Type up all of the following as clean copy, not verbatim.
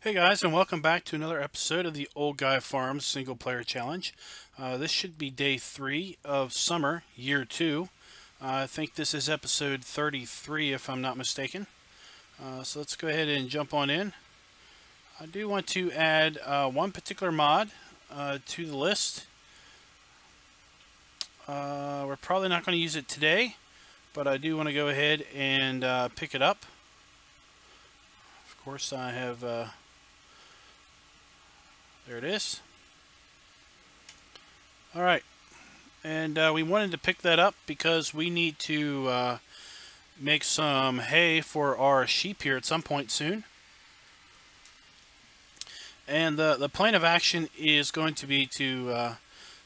Hey guys, and welcome back to another episode of the Old Guy Farms Single Player Challenge. This should be day 3 of summer, year 2. I think this is episode 33 if I'm not mistaken. So let's go ahead and jump on in. I do want to add one particular mod to the list. We're probably not going to use it today, but I do want to go ahead and pick it up. Of course, I have... there it is. Alright, and we wanted to pick that up because we need to make some hay for our sheep here at some point soon. And the plan of action is going to be to,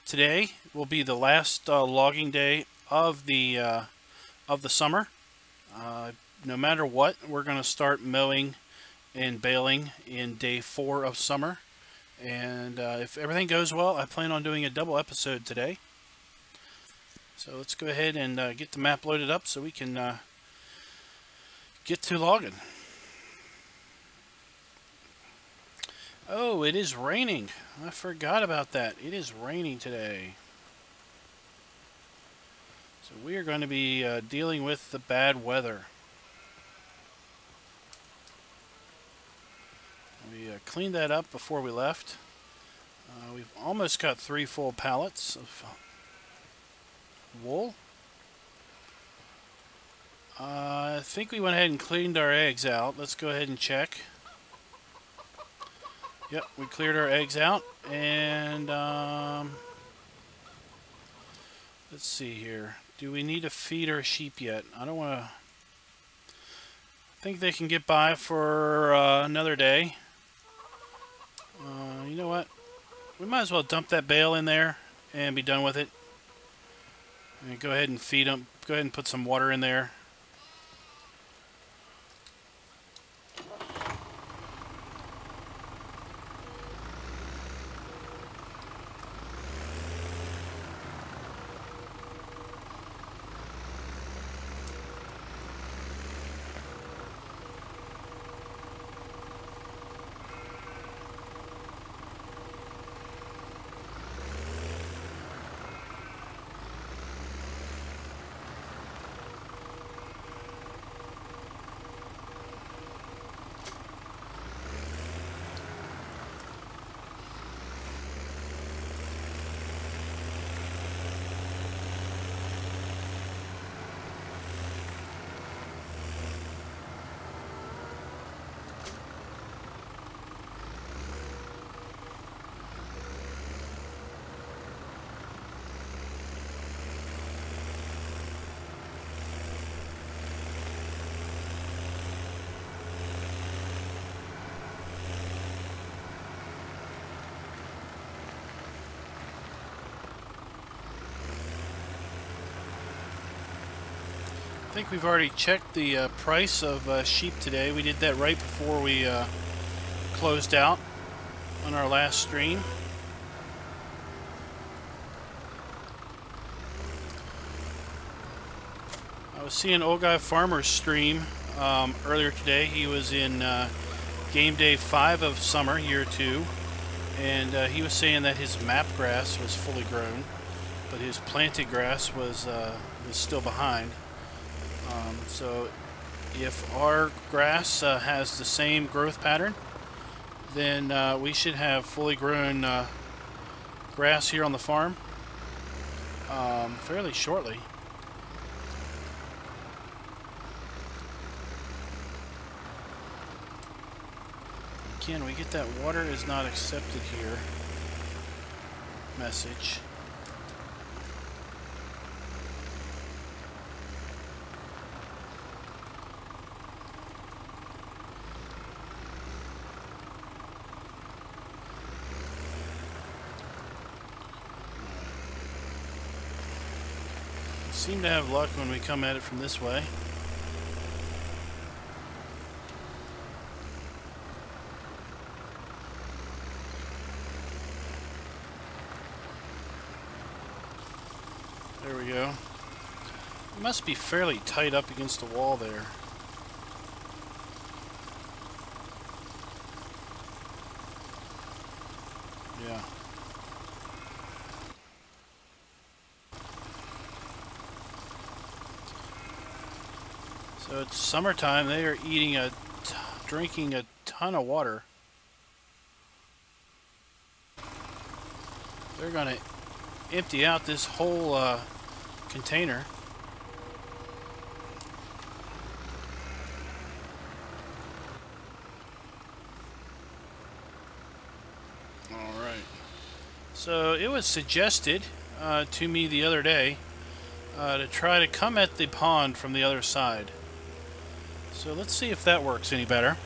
today will be the last logging day of the summer. No matter what, we're going to start mowing and baling in day 4 of summer. And if everything goes well, I plan on doing a double episode today. So let's go ahead and get the map loaded up so we can get to logging. Oh, it is raining. I forgot about that. It is raining today. So we are going to be dealing with the bad weather. We cleaned that up before we left. We've almost got 3 full pallets of wool. I think we went ahead and cleaned our eggs out. Let's go ahead and check. Yep, we cleared our eggs out. And let's see here. Do we need to feed our sheep yet? I don't want to... I think they can get by for another day. You know what? We might as well dump that bale in there and be done with it. And go ahead and feed them. Go ahead and put some water in there. I think we've already checked the price of sheep today. We did that right before we closed out on our last stream. I was seeing Old Guy Farmer's stream earlier today. He was in game day 5 of summer, year 2, and he was saying that his map grass was fully grown, but his planted grass was still behind. So if our grass has the same growth pattern, then we should have fully grown grass here on the farm fairly shortly. Again, we get that water is not accepted here message. Seem to have luck when we come at it from this way. There we go. It must be fairly tight up against the wall there. Yeah. So it's summertime. They are drinking a ton of water. They're going to empty out this whole container. Alright. So it was suggested to me the other day to try to come at the pond from the other side. So let's see if that works any better.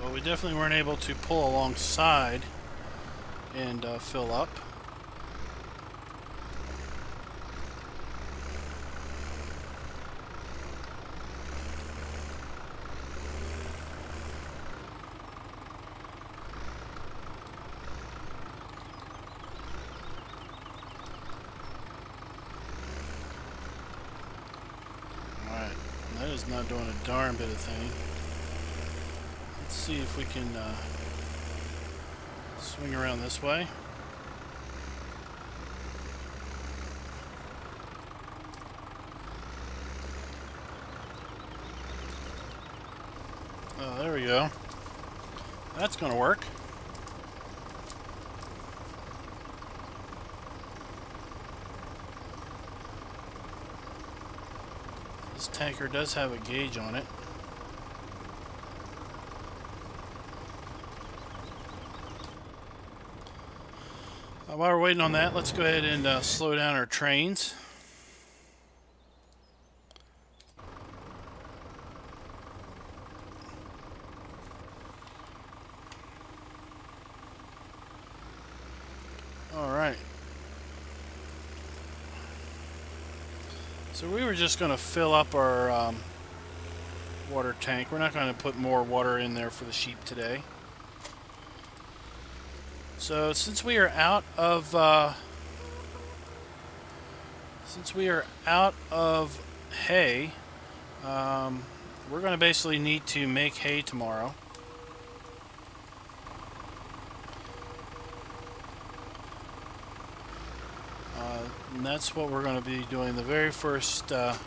Well, we definitely weren't able to pull alongside and fill up. Alright, that is not doing a darn bit of thing. Let's see if we can swing around this way. Oh, there we go. That's going to work. This tanker does have a gauge on it. While we're waiting on that, let's go ahead and slow down our trains. Alright. So we were just going to fill up our water tank. We're not going to put more water in there for the sheep today. So since we are out of hay, we're going to basically need to make hay tomorrow. And that's what we're going to be doing. The very first time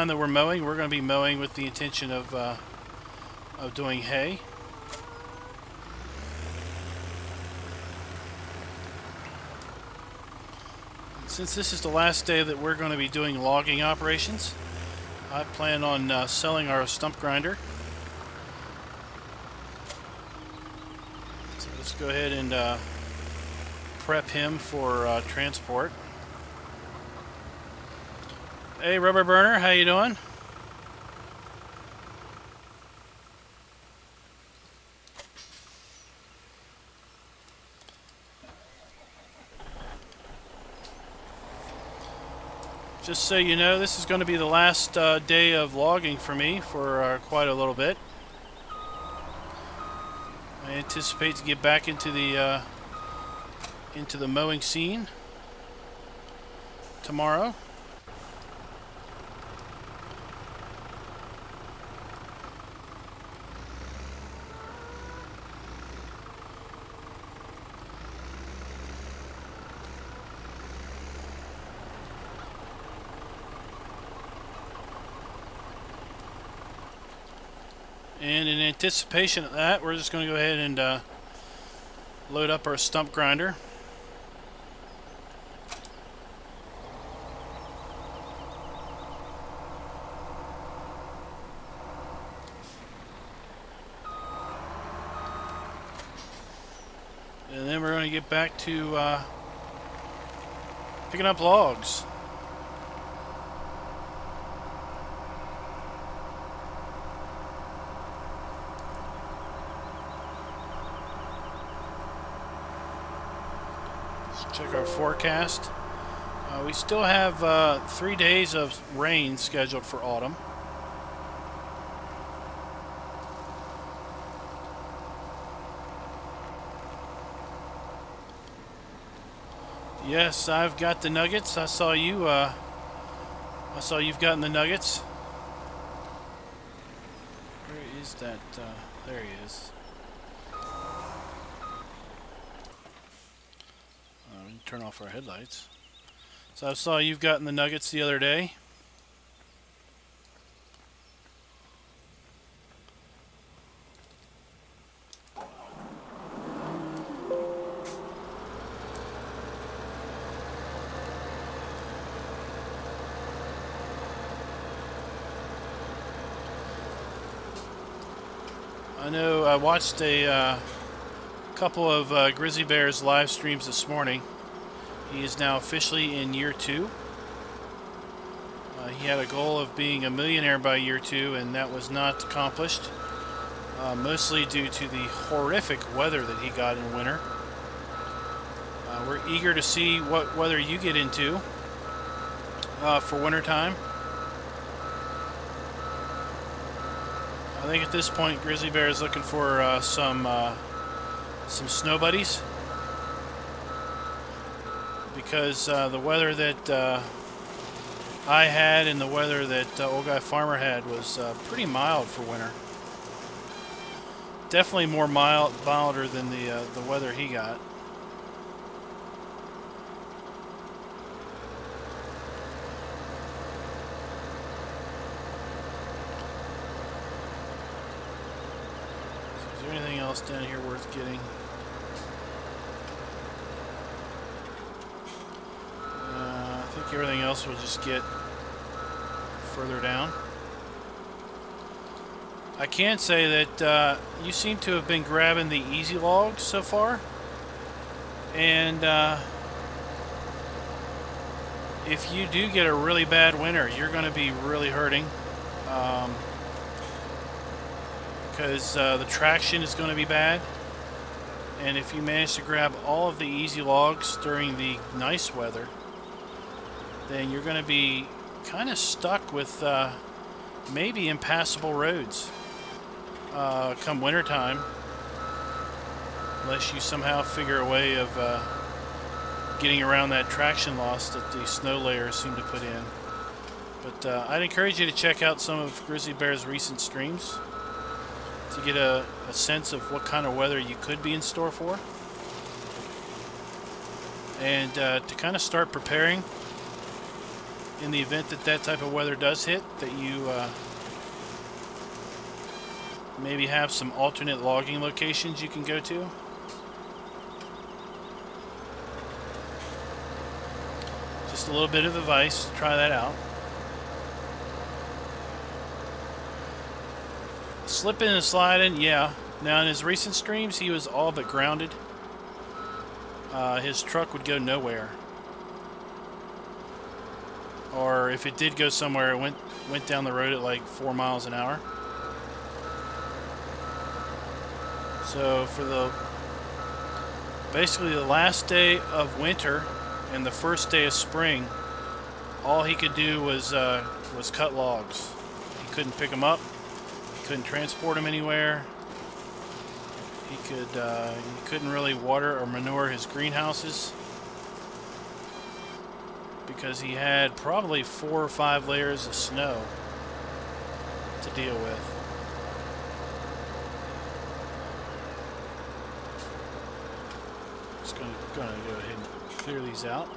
that we're mowing, we're going to be mowing with the intention of doing hay. Since this is the last day that we're going to be doing logging operations, I plan on selling our stump grinder. So let's go ahead and prep him for transport. Hey, Rubber Burner, how you doing? Just so you know, this is going to be the last day of logging for me for quite a little bit. I anticipate to get back into the mowing scene tomorrow. And in anticipation of that, we're just going to go ahead and load up our stump grinder. And then we're going to get back to picking up logs. Let's check our forecast. We still have 3 days of rain scheduled for autumn. Yes, I've got the nuggets. I saw you. I saw you've gotten the nuggets. Where is that? There he is. Turn off our headlights. So I saw you've gotten the nuggets the other day. I know I watched a couple of Grizzly Bear's live streams this morning. He is now officially in year 2. He had a goal of being a millionaire by year 2, and that was not accomplished, mostly due to the horrific weather that he got in winter. We're eager to see what weather you get into for wintertime. I think at this point Grizzly Bear is looking for some snow buddies, because the weather that I had and the weather that old guy Farmer had was pretty mild for winter. Definitely more milder than the weather he got. Is there anything else down here worth getting? I think everything else we'll just get further down. I can say that you seem to have been grabbing the easy logs so far, and if you do get a really bad winter, you're going to be really hurting, because the traction is going to be bad. And if you manage to grab all of the easy logs during the nice weather, then you're going to be kind of stuck with maybe impassable roads come wintertime, unless you somehow figure a way of getting around that traction loss that the snow layers seem to put in. But I'd encourage you to check out some of Grizzly Bear's recent streams to get a sense of what kind of weather you could be in store for, and to kind of start preparing in the event that that type of weather does hit, that you maybe have some alternate logging locations you can go to. Just a little bit of advice, try that out. Slipping and sliding, yeah. Now in his recent streams, he was all but grounded. His truck would go nowhere. Or if it did go somewhere, it went down the road at like 4 miles an hour. So for basically the last day of winter and the first day of spring, all he could do was cut logs. He couldn't pick them up. He couldn't transport them anywhere. He couldn't really water or manure his greenhouses, because he had probably 4 or 5 layers of snow to deal with. Just gonna go ahead and clear these out.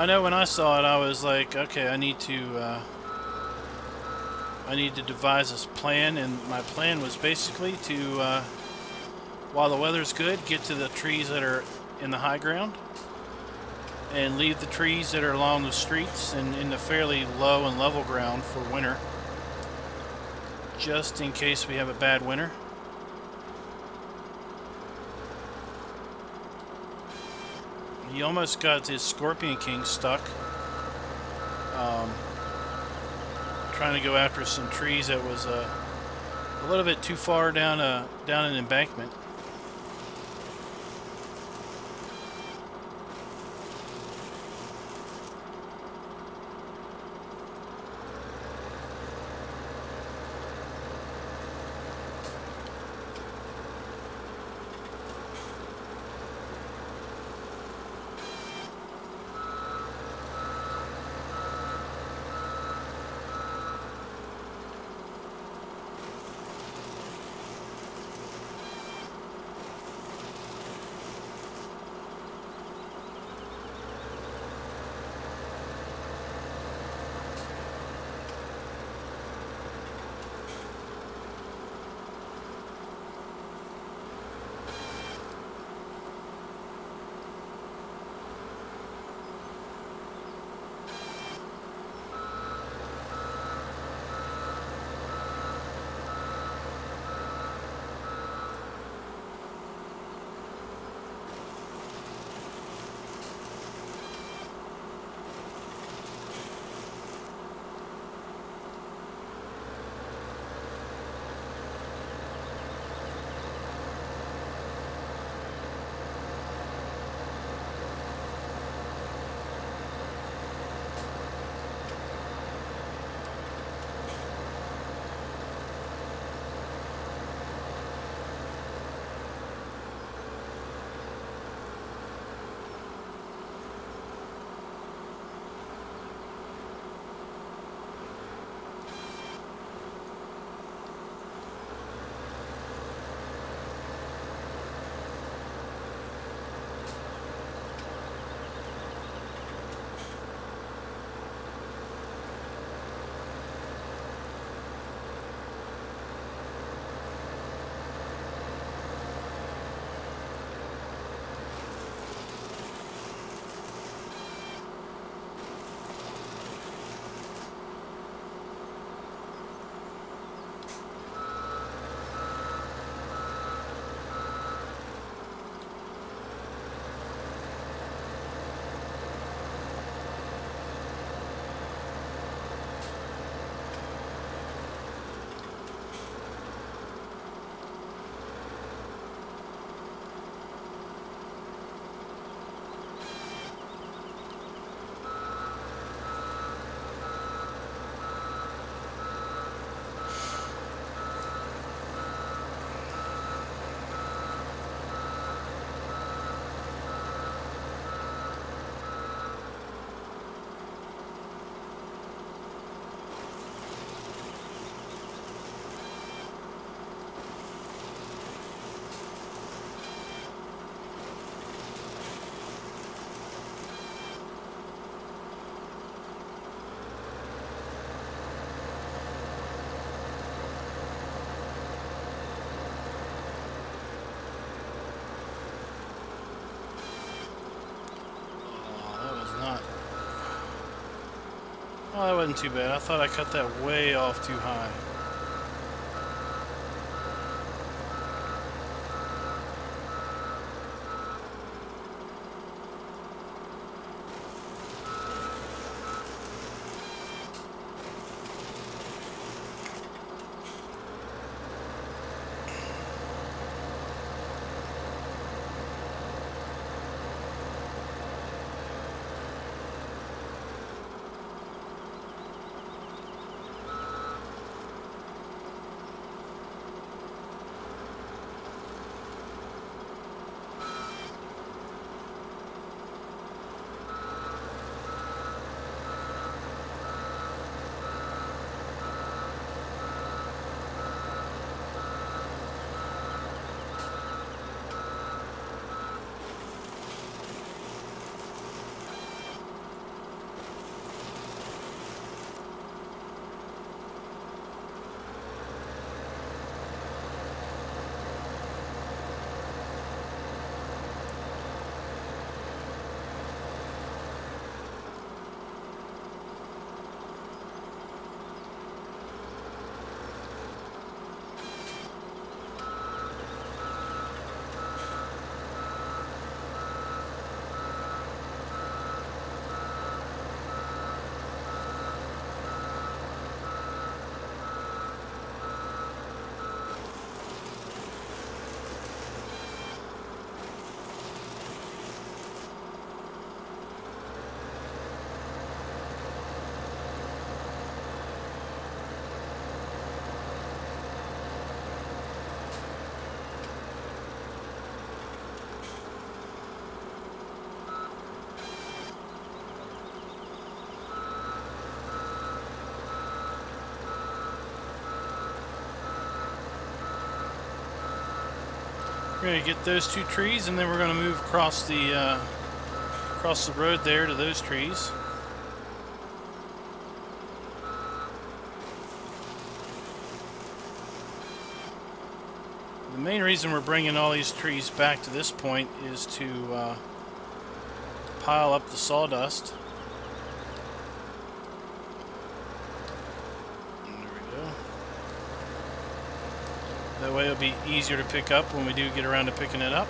I know when I saw it, I was like, okay, I need to devise this plan, and my plan was basically to, while the weather's good, get to the trees that are in the high ground, and leave the trees that are along the streets and in the fairly low and level ground for winter, just in case we have a bad winter. He almost got his Scorpion King stuck. Trying to go after some trees that was a little bit too far down an embankment. Oh, that wasn't too bad. I thought I cut that way off too high. We're going to get those two trees, and then we're going to move across the road there to those trees. The main reason we're bringing all these trees back to this point is to pile up the sawdust. And there we go. That way it'll be easier to pick up when we do get around to picking it up.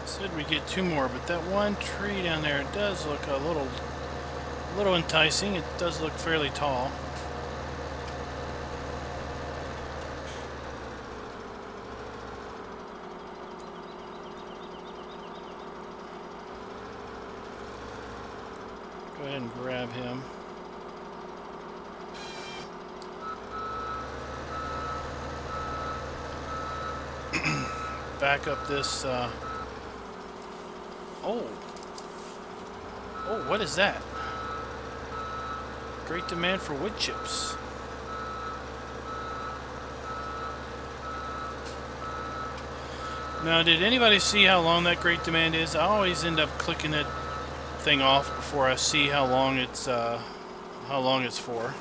Said we get two more, but that one tree down there does look a little enticing. It does look fairly tall. Go ahead and grab him. Back up this Oh, what is that? Great demand for wood chips. Now, did anybody see how long that great demand is? I always end up clicking that thing off before I see how long it's for.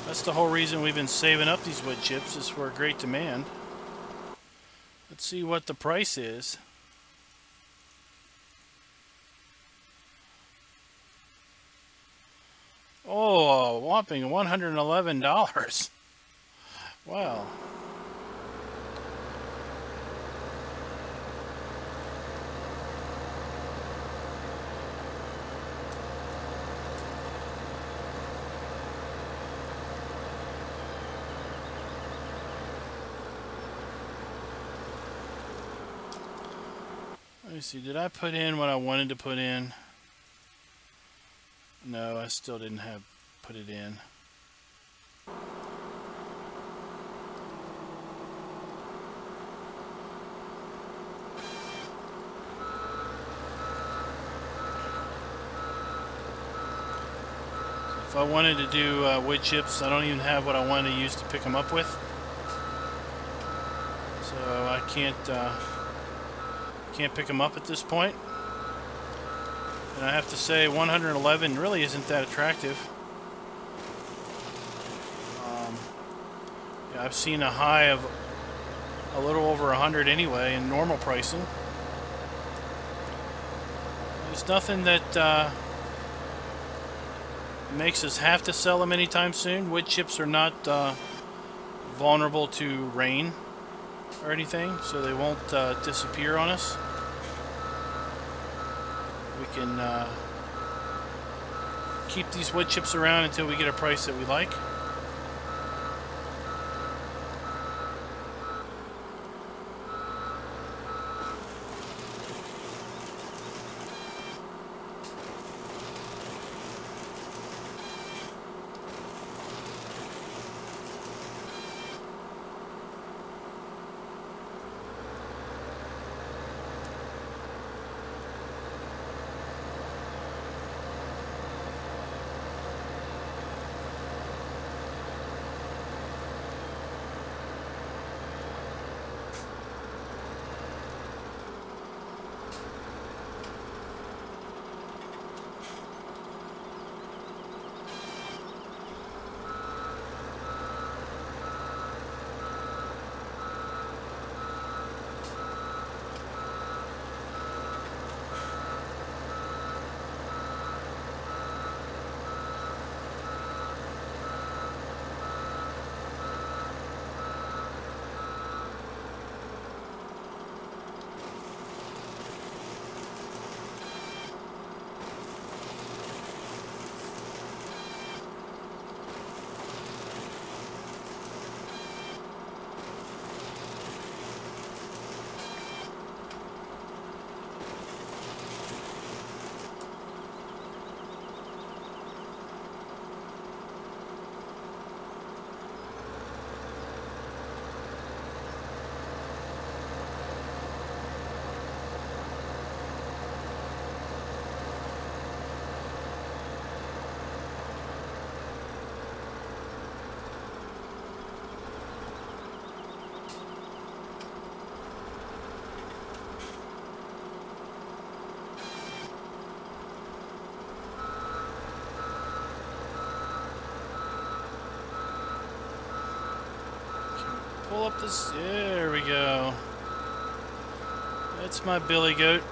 That's the whole reason we've been saving up these wood chips, is for a great demand. Let's see what the price is. Oh, a whopping $111. Wow. Let me see, did I put in what I wanted to put in? No, I still didn't put it in. So if I wanted to do wood chips, I don't even have what I wanted to use to pick them up with. So I can't pick them up at this point. And I have to say, 111 really isn't that attractive. Yeah, I've seen a high of a little over 100 anyway in normal pricing. There's nothing that makes us have to sell them anytime soon. Wood chips are not vulnerable to rain or anything, so they won't disappear on us. We can keep these wood chips around until we get a price that we like. pull up this. There we go. That's my billy goat.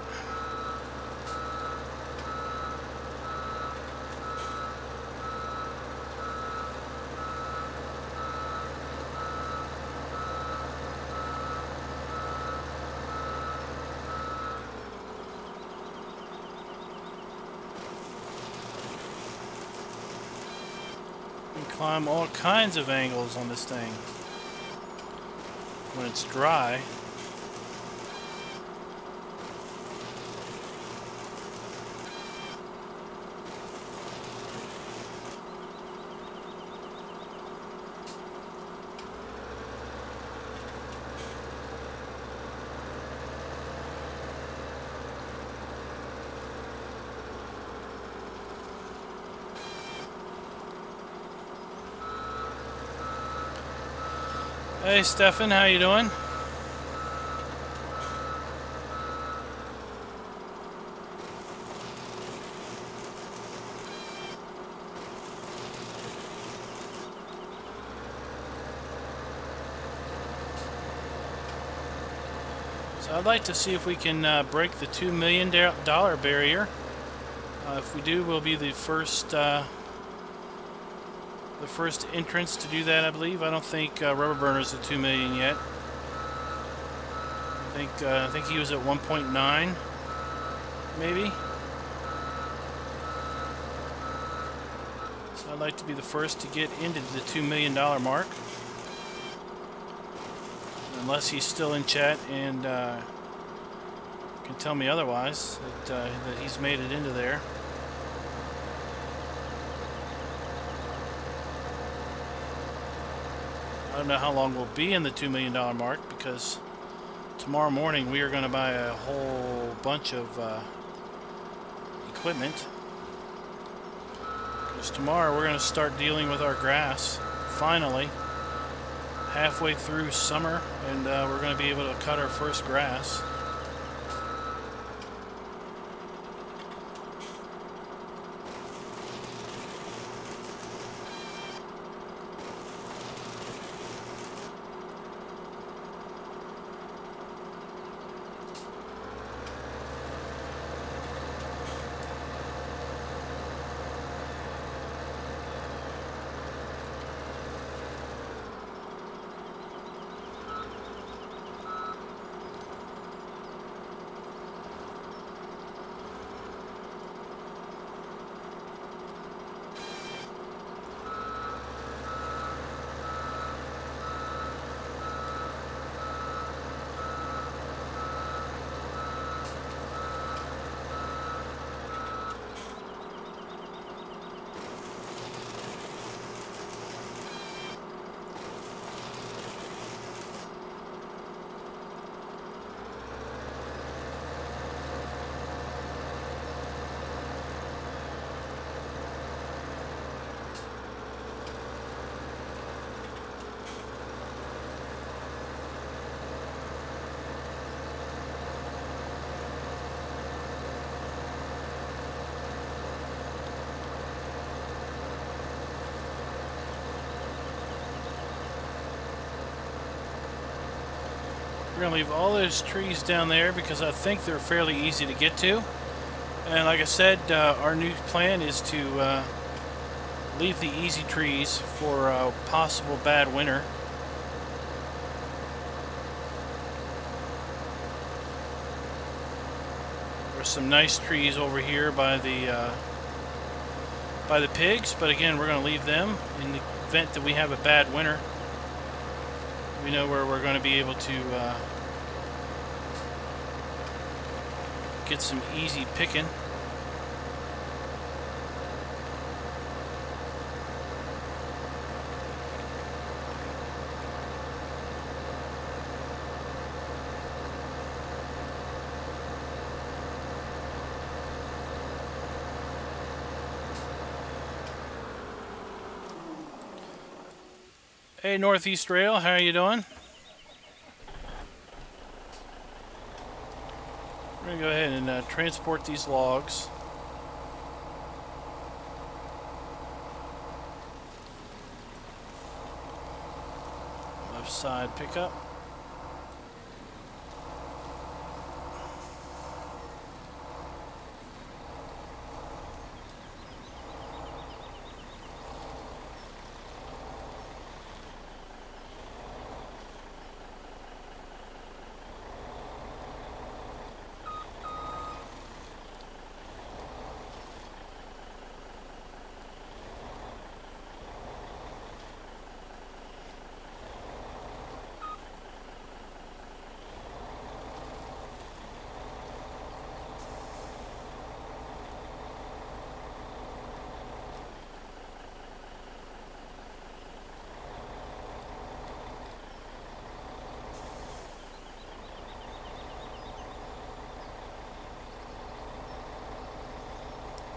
You can climb all kinds of angles on this thing when it's dry. Hey Stefan, how you doing? So I'd like to see if we can break the $2 million barrier. If we do, we'll be the first entrance to do that, I believe. I don't think Rubber Burner's at 2 million yet. I think he was at 1.9, maybe. So I'd like to be the first to get into the $2 million mark, unless he's still in chat and can tell me otherwise that he's made it into there. I don't know how long we'll be in the $2 million mark, because tomorrow morning we are going to buy a whole bunch of equipment. Because tomorrow we're going to start dealing with our grass, finally, halfway through summer, and we're going to be able to cut our first grass. We're going to leave all those trees down there because I think they're fairly easy to get to. And like I said, our new plan is to leave the easy trees for a possible bad winter. There's some nice trees over here by the pigs, but again, we're going to leave them in the event that we have a bad winter. We know where we're going to be able to get some easy picking. Hey Northeast Rail, how are you doing? We're going to go ahead and transport these logs. I've side pickup.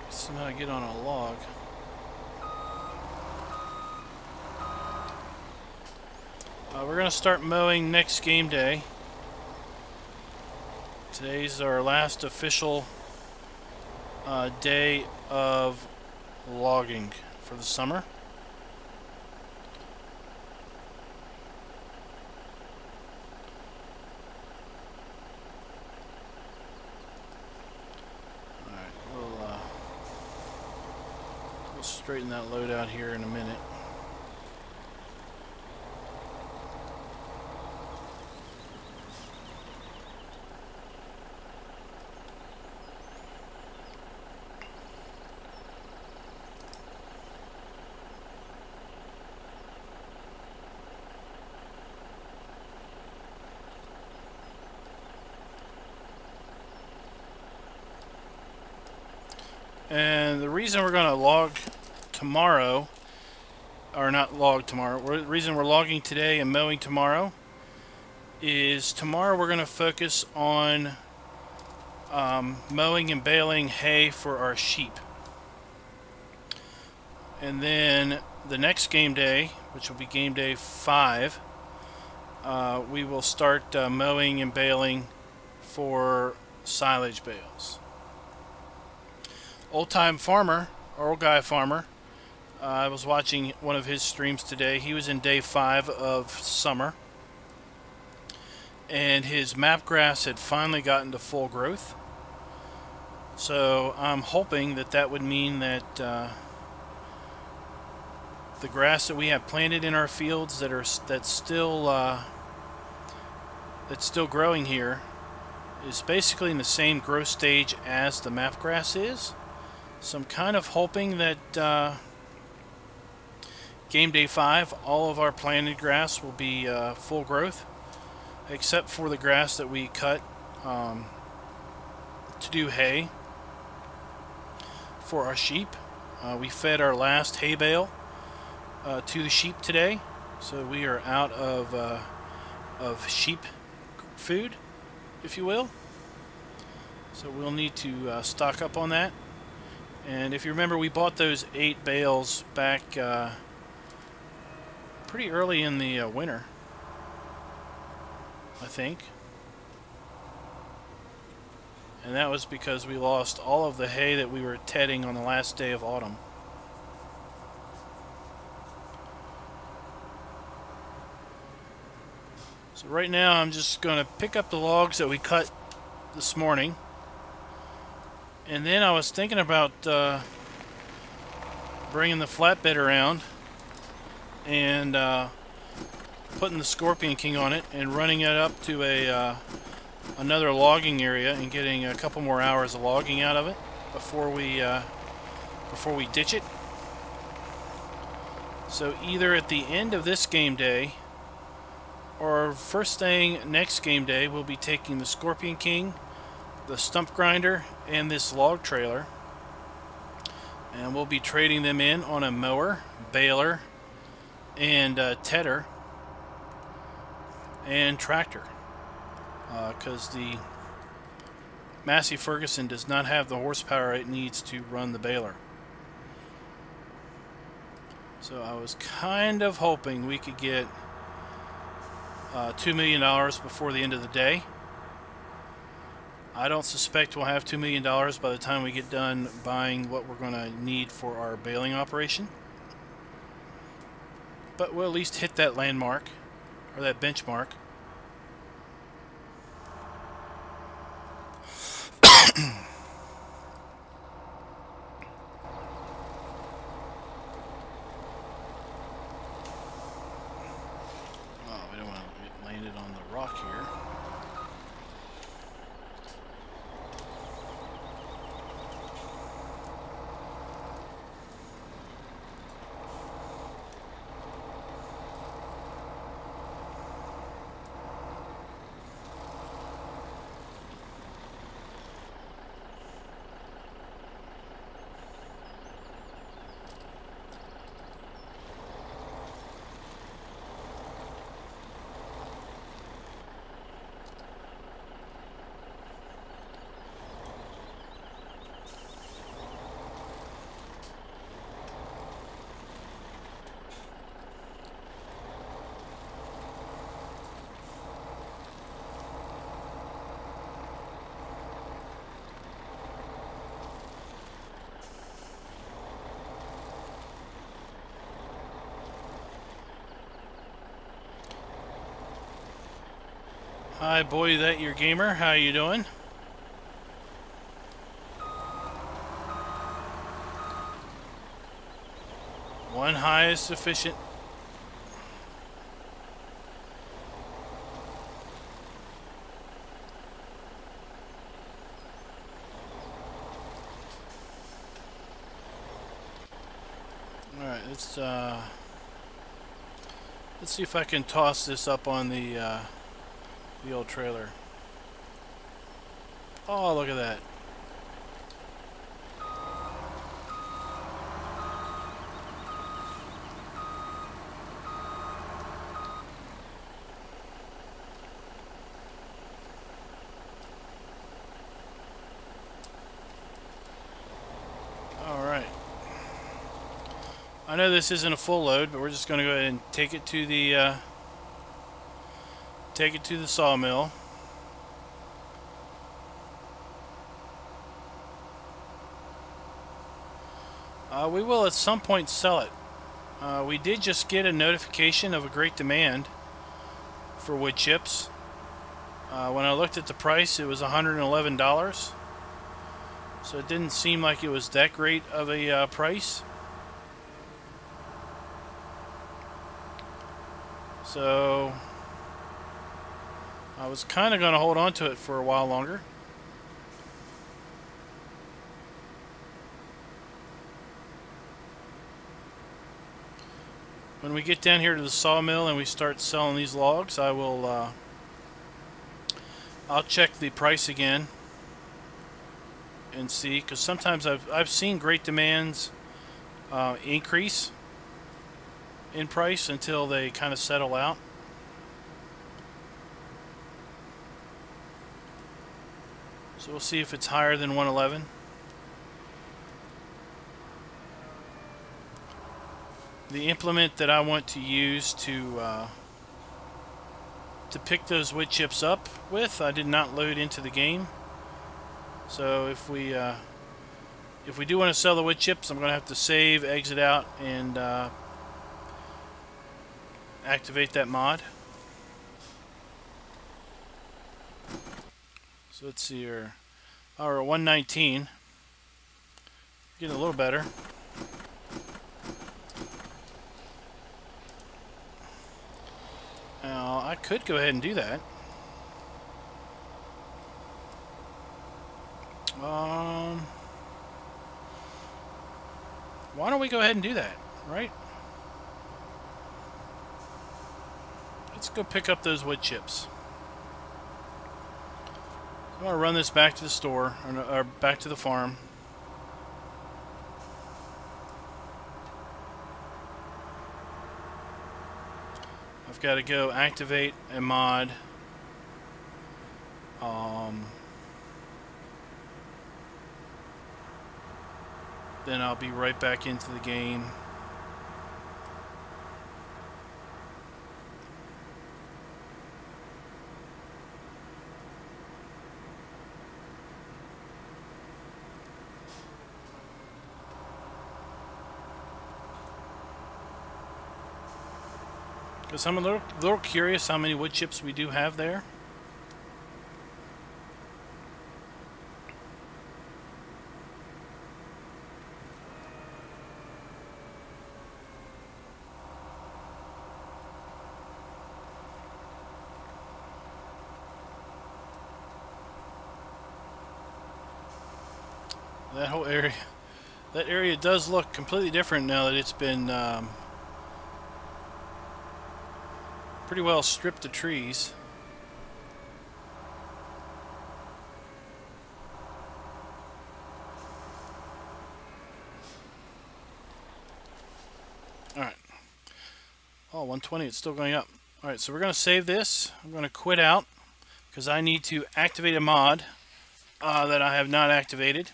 So now I get on a log. We're going to start mowing next game day. Today's our last official day of logging for the summer. Straighten that load out here in a minute. And the reason we're going to log tomorrow, or not log tomorrow, the reason we're logging today and mowing tomorrow is tomorrow we're going to focus on mowing and baling hay for our sheep. And then the next game day, which will be game day 5, we will start mowing and baling for silage bales. Old guy farmer, I was watching one of his streams today. He was in day 5 of summer, and his map grass had finally gotten to full growth. So I'm hoping that that would mean that the grass that we have planted in our fields that's still growing here is basically in the same growth stage as the map grass is. So I'm kind of hoping that game day 5, all of our planted grass will be full growth, except for the grass that we cut to do hay for our sheep. We fed our last hay bale to the sheep today, so we are out of sheep food, if you will. So we'll need to stock up on that. And if you remember, we bought those 8 bales back pretty early in the winter, I think. And that was because we lost all of the hay that we were tedding on the last day of autumn. So right now I'm just going to pick up the logs that we cut this morning. And then I was thinking about bringing the flatbed around and putting the Scorpion King on it and running it up to another logging area and getting a couple more hours of logging out of it before we ditch it. So either at the end of this game day or first thing next game day, we'll be taking the Scorpion King, the stump grinder, and this log trailer, and we'll be trading them in on a mower, baler, and tedder and tractor, because the Massey Ferguson does not have the horsepower it needs to run the baler. So I was kind of hoping we could get $2 million before the end of the day. I don't suspect we'll have $2 million by the time we get done buying what we're going to need for our baling operation. But we'll at least hit that landmark or that benchmark. Oh, we don't want to land it on the rock here. Hi, boy, that your gamer. How you doing? One high is sufficient. All right, let's see if I can toss this up on the old trailer. Oh, look at that. All right. I know this isn't a full load, but we're just going to go ahead and take it to the sawmill. We will at some point sell it. We did just get a notification of a great demand for wood chips. When I looked at the price, it was $111. So it didn't seem like it was that great of a price. So I was kind of going to hold on to it for a while longer. When we get down here to the sawmill and we start selling these logs, I will I'll check the price again and see, because sometimes I've seen great demands increase in price until they kind of settle out. So we'll see if it's higher than 111. The implement that I want to use to pick those wood chips up with, I did not load into the game. So if we do want to sell the wood chips, I'm going to have to save, exit out, and activate that mod. So let's see here. Our 119. Getting a little better. Now, I could go ahead and do that. Why don't we go ahead and do that, right? Let's go pick up those wood chips. I want to run this back to the store, or back to the farm. I've got to go activate a mod. Then I'll be right back into the game. Because I'm a little curious how many wood chips we do have there. That whole area, that area does look completely different now that it's been pretty well stripped of trees. Alright. Oh, 120, it's still going up. Alright, so we're going to save this. I'm going to quit out because I need to activate a mod that I have not activated.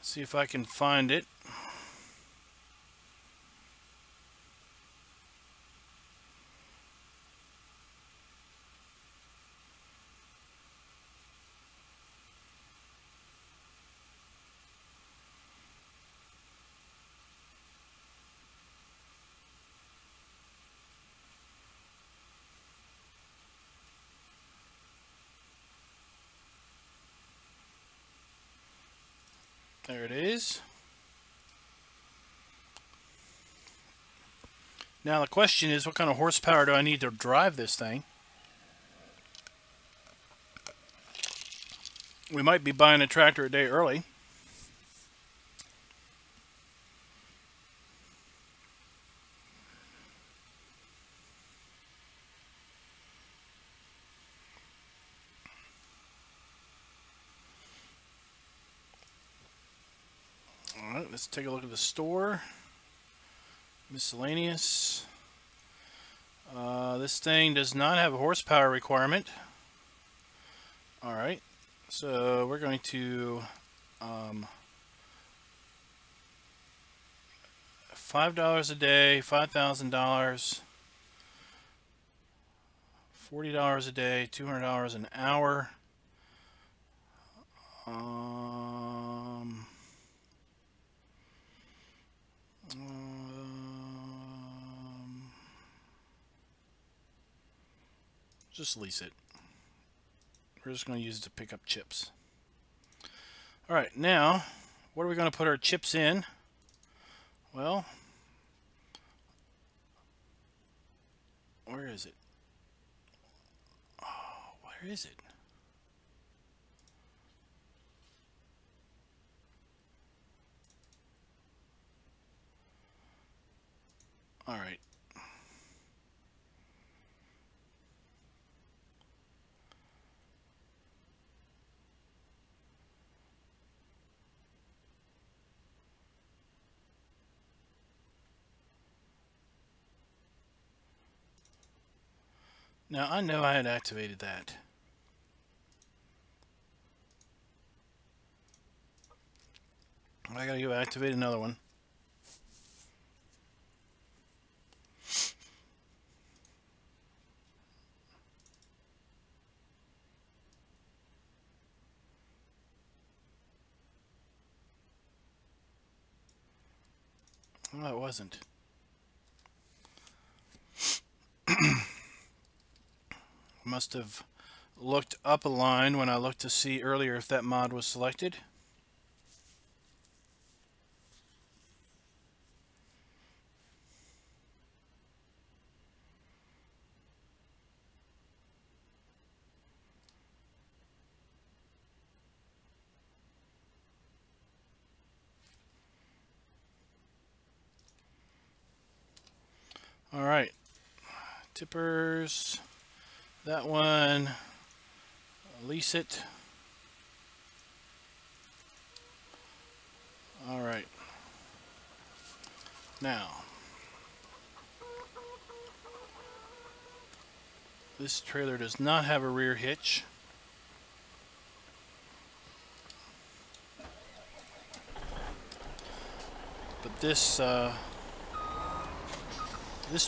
See if I can find it. There it is. Now the question is, what kind of horsepower do I need to drive this thing? We might be buying a tractor a day early. Alright, let's take a look at the store. Miscellaneous. This thing does not have a horsepower requirement. Alright, so we're going to $5 a day, $5,000, $40 a day, $200 an hour. Just lease it. We're just going to use it to pick up chips. Alright, now, what are we going to put our chips in? Well, where is it? Oh, where is it? Alright. Now, I know I had activated that. I gotta go activate another one. No, it wasn't. Must have looked up a line when I looked to see earlier if that mod was selected. All right, tippers. That one, lease it. All right. Now, this trailer does not have a rear hitch. But this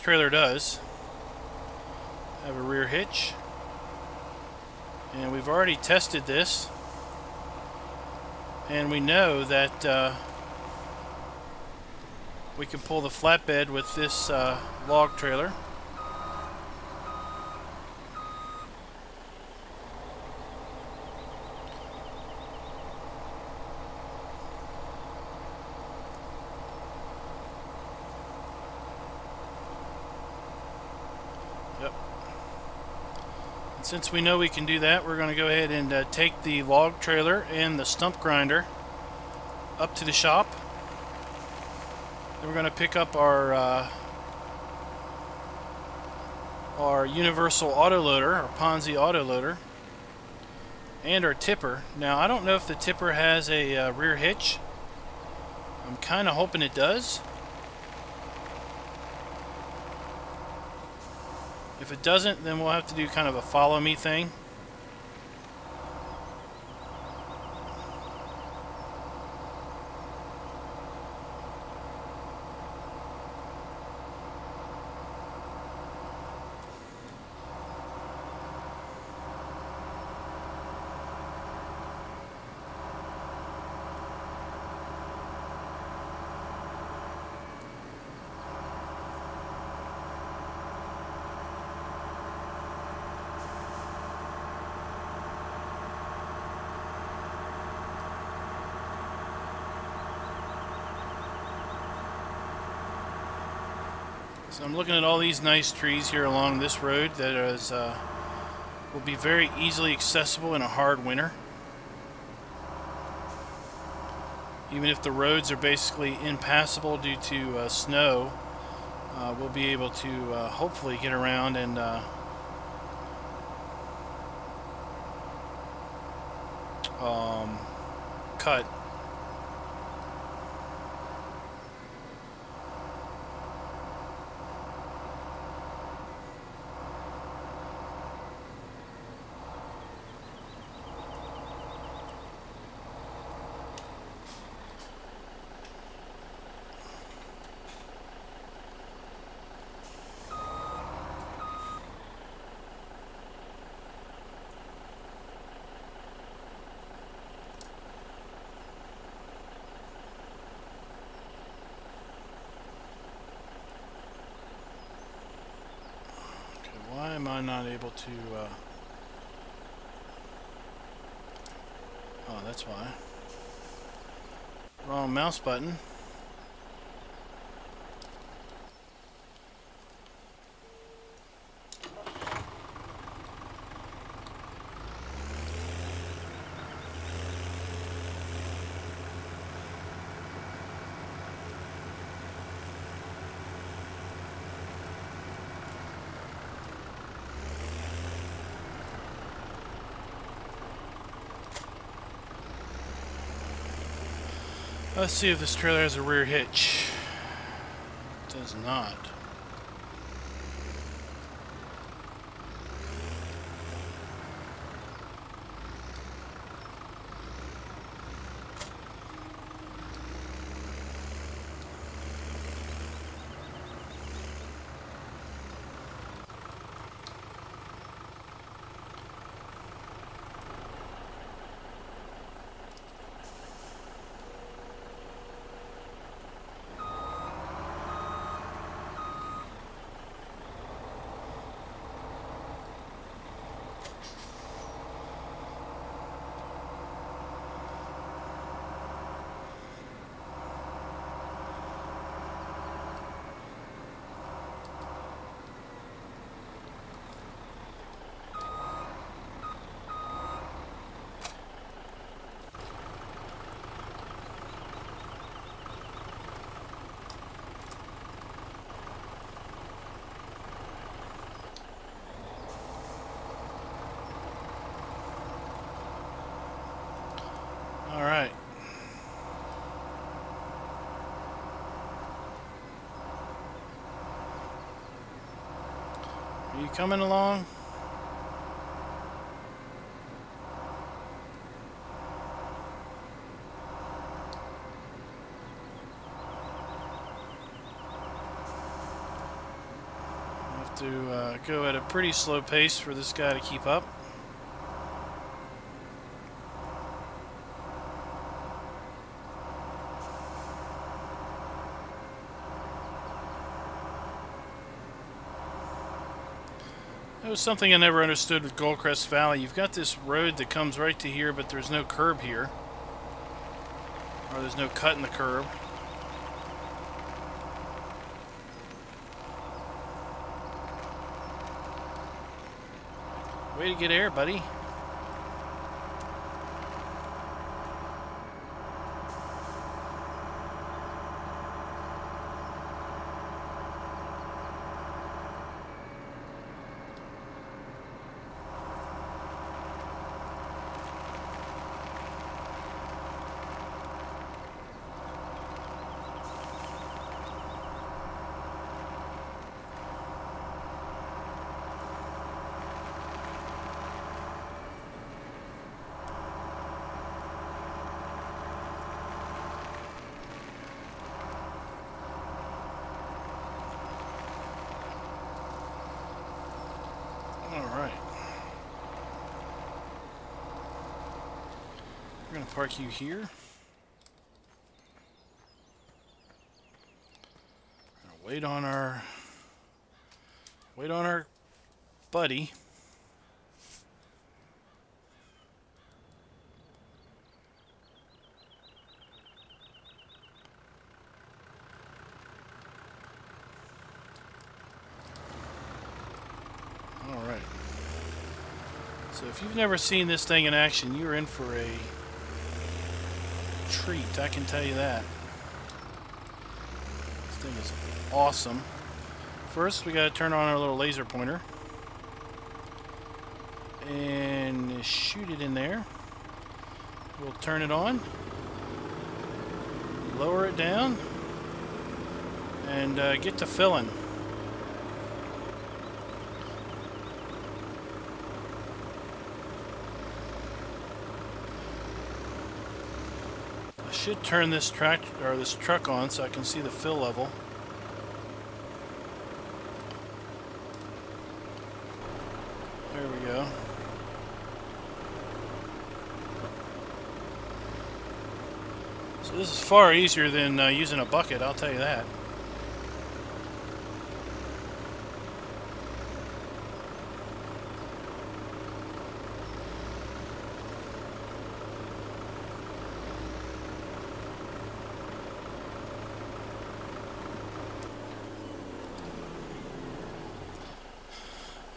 trailer does have a rear hitch, and we've already tested this, and we know that we can pull the flatbed with this log trailer. Yep. And since we know we can do that, we're going to go ahead and take the log trailer and the stump grinder up to the shop. Then we're going to pick up our universal autoloader, our Ponzi autoloader, and our tipper. Now, I don't know if the tipper has a rear hitch. I'm kind of hoping it does. If it doesn't, then we'll have to do kind of a follow me thing. So I'm looking at all these nice trees here along this road that is will be very easily accessible in a hard winter. Even if the roads are basically impassable due to snow, we'll be able to hopefully get around and cut. Why am I not able to, oh, that's why. Wrong mouse button. Let's see if this trailer has a rear hitch. It does not. All right. Are you coming along? I have to go at a pretty slow pace for this guy to keep up. That was something I never understood with Goldcrest Valley. You've got this road that comes right to here, but there's no curb here. Or there's no cut in the curb. Way to get air, buddy. We're going to park you here. Wait on our buddy. All right. So if you've never seen this thing in action, you're in for a treat, I can tell you that. This thing is awesome. First, we got to turn on our little laser pointer and shoot it in there. We'll turn it on, lower it down, and get to filling. I should turn this truck on so I can see the fill level. There we go. So this is far easier than using a bucket, I'll tell you that.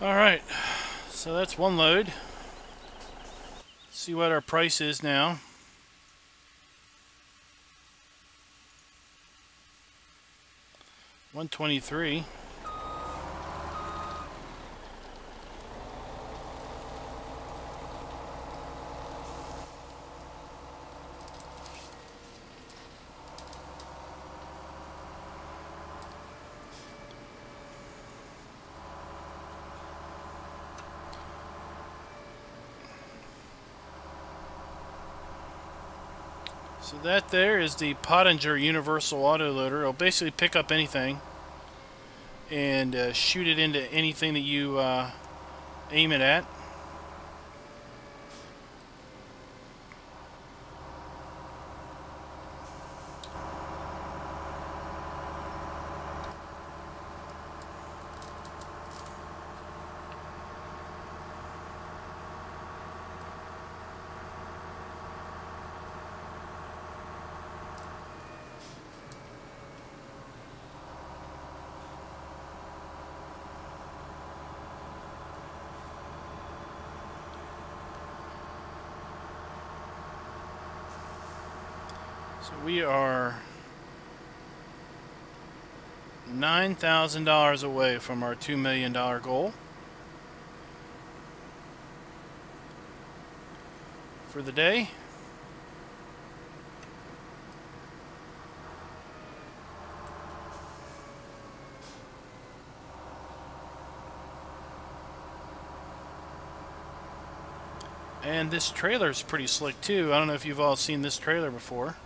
Alright, so that's one load. Let's see what our price is now. $123. So that there is the Pottinger Universal Autoloader. It'll basically pick up anything and shoot it into anything that you aim it at. So we are $9,000 away from our $2 million goal for the day. And this trailer is pretty slick too. I don't know if you've all seen this trailer before.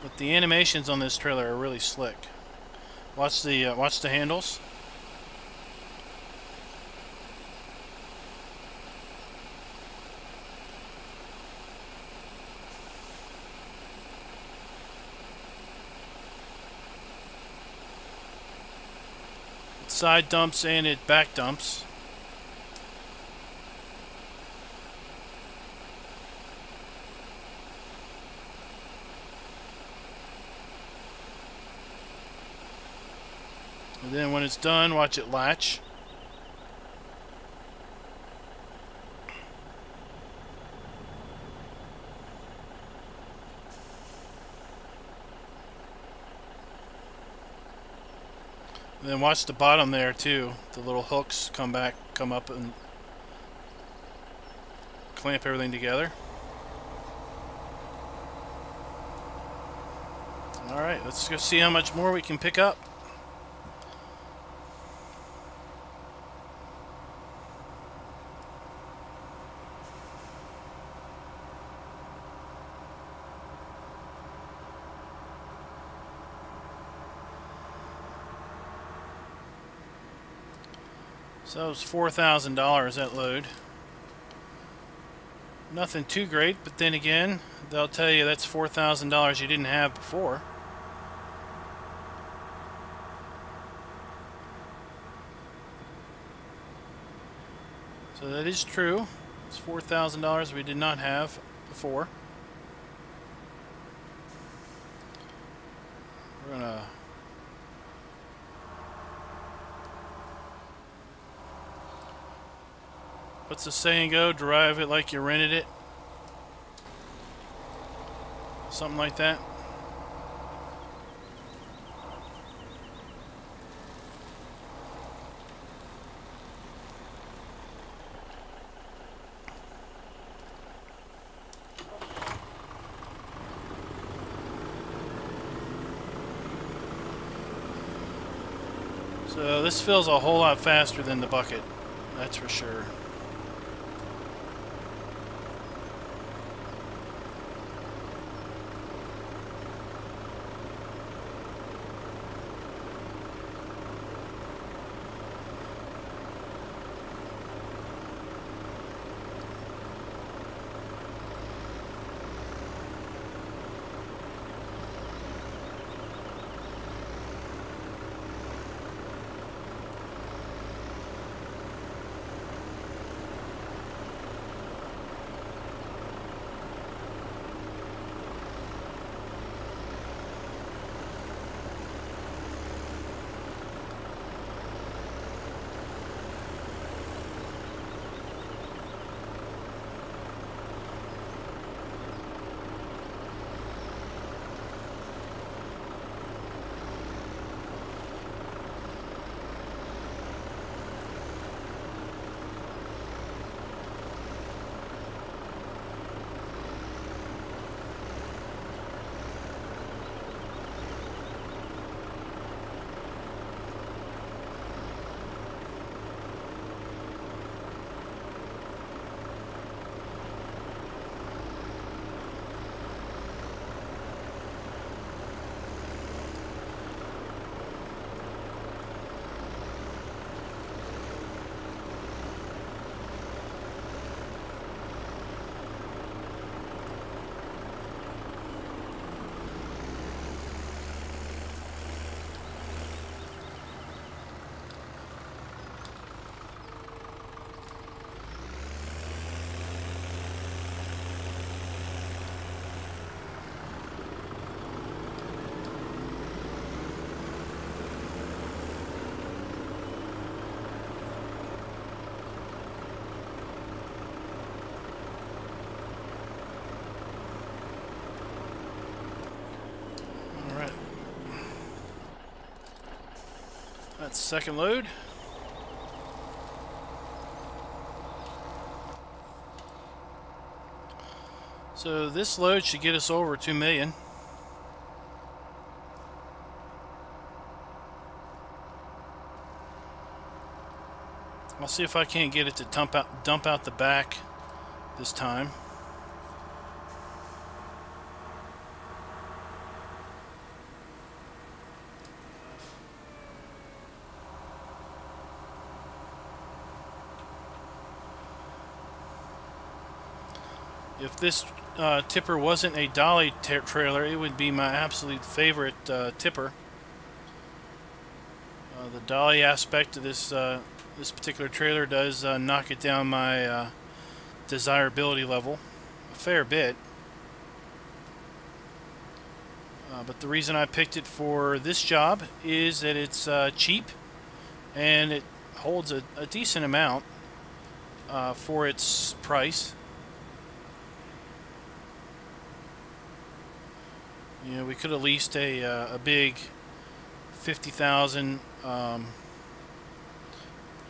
But the animations on this trailer are really slick. Watch the handles. side dumps and it back dumps. And then when it's done, watch it latch. And then watch the bottom there too. The little hooks come up and clamp everything together. Alright, let's go see how much more we can pick up. So it was $4,000 that load. Nothing too great, but then again, they'll tell you that's $4,000 you didn't have before. So that is true. It's $4,000 we did not have before. We're gonna what's the saying go? Drive it like you rented it. Something like that. So this fills a whole lot faster than the bucket, that's for sure. That's second load. So this load should get us over 2 million. I'll see if I can't get it to dump out the back this time. If this tipper wasn't a dolly trailer, it would be my absolute favorite tipper. The dolly aspect of this this particular trailer does knock it down my desirability level a fair bit. But the reason I picked it for this job is that it's cheap and it holds a decent amount for its price. You know, we could have leased a big 50,000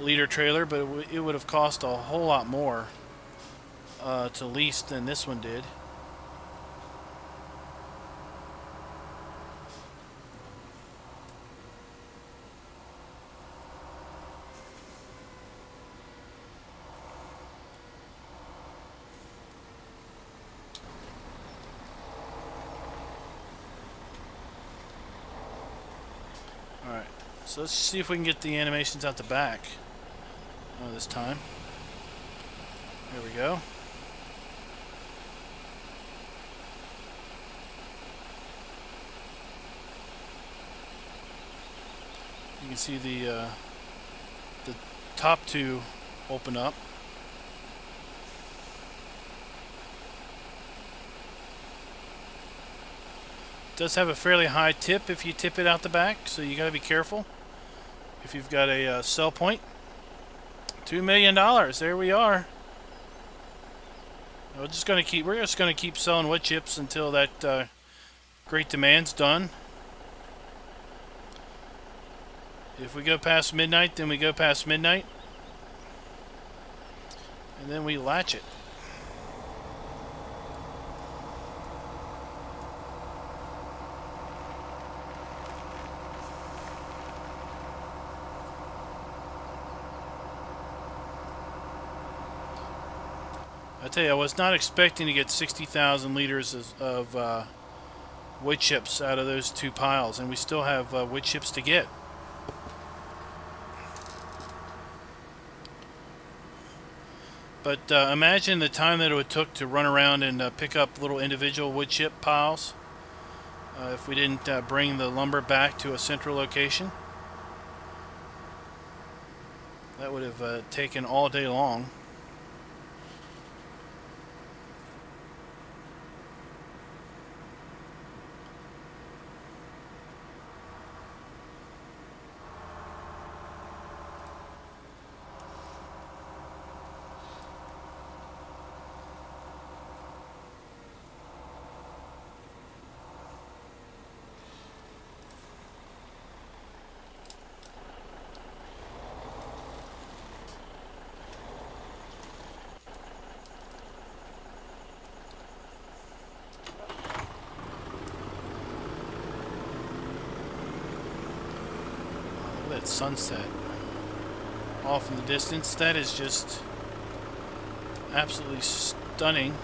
liter trailer, but it would have cost a whole lot more to lease than this one did. Alright, so let's see if we can get the animations out the back this time. There we go. You can see the top two open up. It does have a fairly high tip if you tip it out the back, so you got to be careful if you've got a sell point. $2 million. There we are. We're just going to keep selling wood chips until that great demand's done. If we go past midnight, then we go past midnight, and then we latch it. I tell you, I was not expecting to get 60,000 liters of wood chips out of those two piles, and we still have wood chips to get. But imagine the time that it would took to run around and pick up little individual wood chip piles if we didn't bring the lumber back to a central location. That would have taken all day long. That sunset off in the distance, that is just absolutely stunning.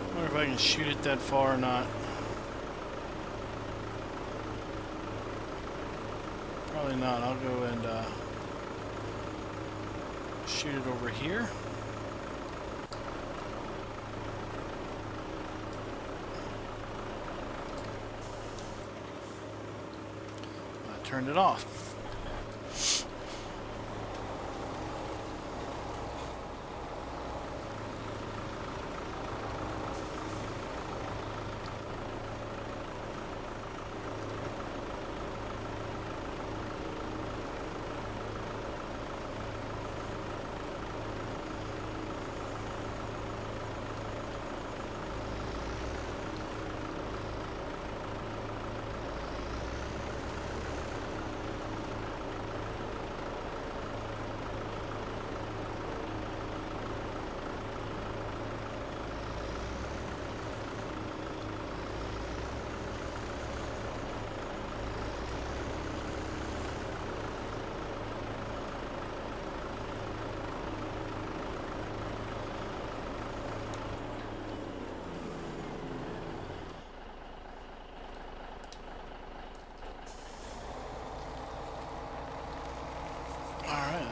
I wonder if I can shoot it that far or not. Probably not. I'll go and Shoot it over here. I turned it off.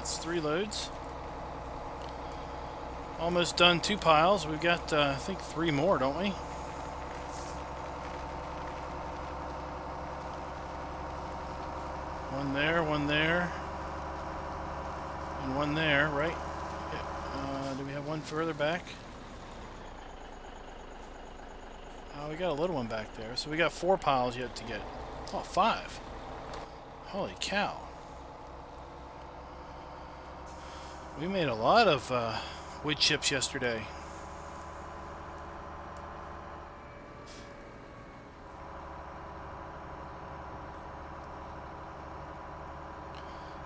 That's 3 loads. Almost done 2 piles. We've got, I think, 3 more, don't we? One there, and one there, right? Do we have one further back? Oh, we got a little one back there. So we got 4 piles yet to get. Oh, 5. Holy cow. We made a lot of wood chips yesterday.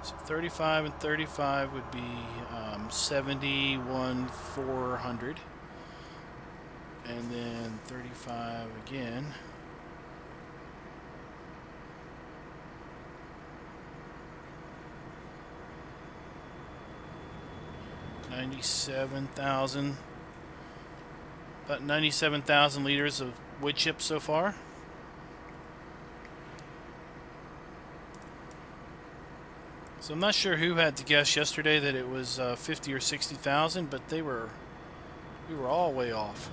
So 35 and 35 would be 71,400. And then 35 again. About 97,000 liters of wood chips so far. So I'm not sure who had to guess yesterday that it was 50 or 60,000, but we were all way off.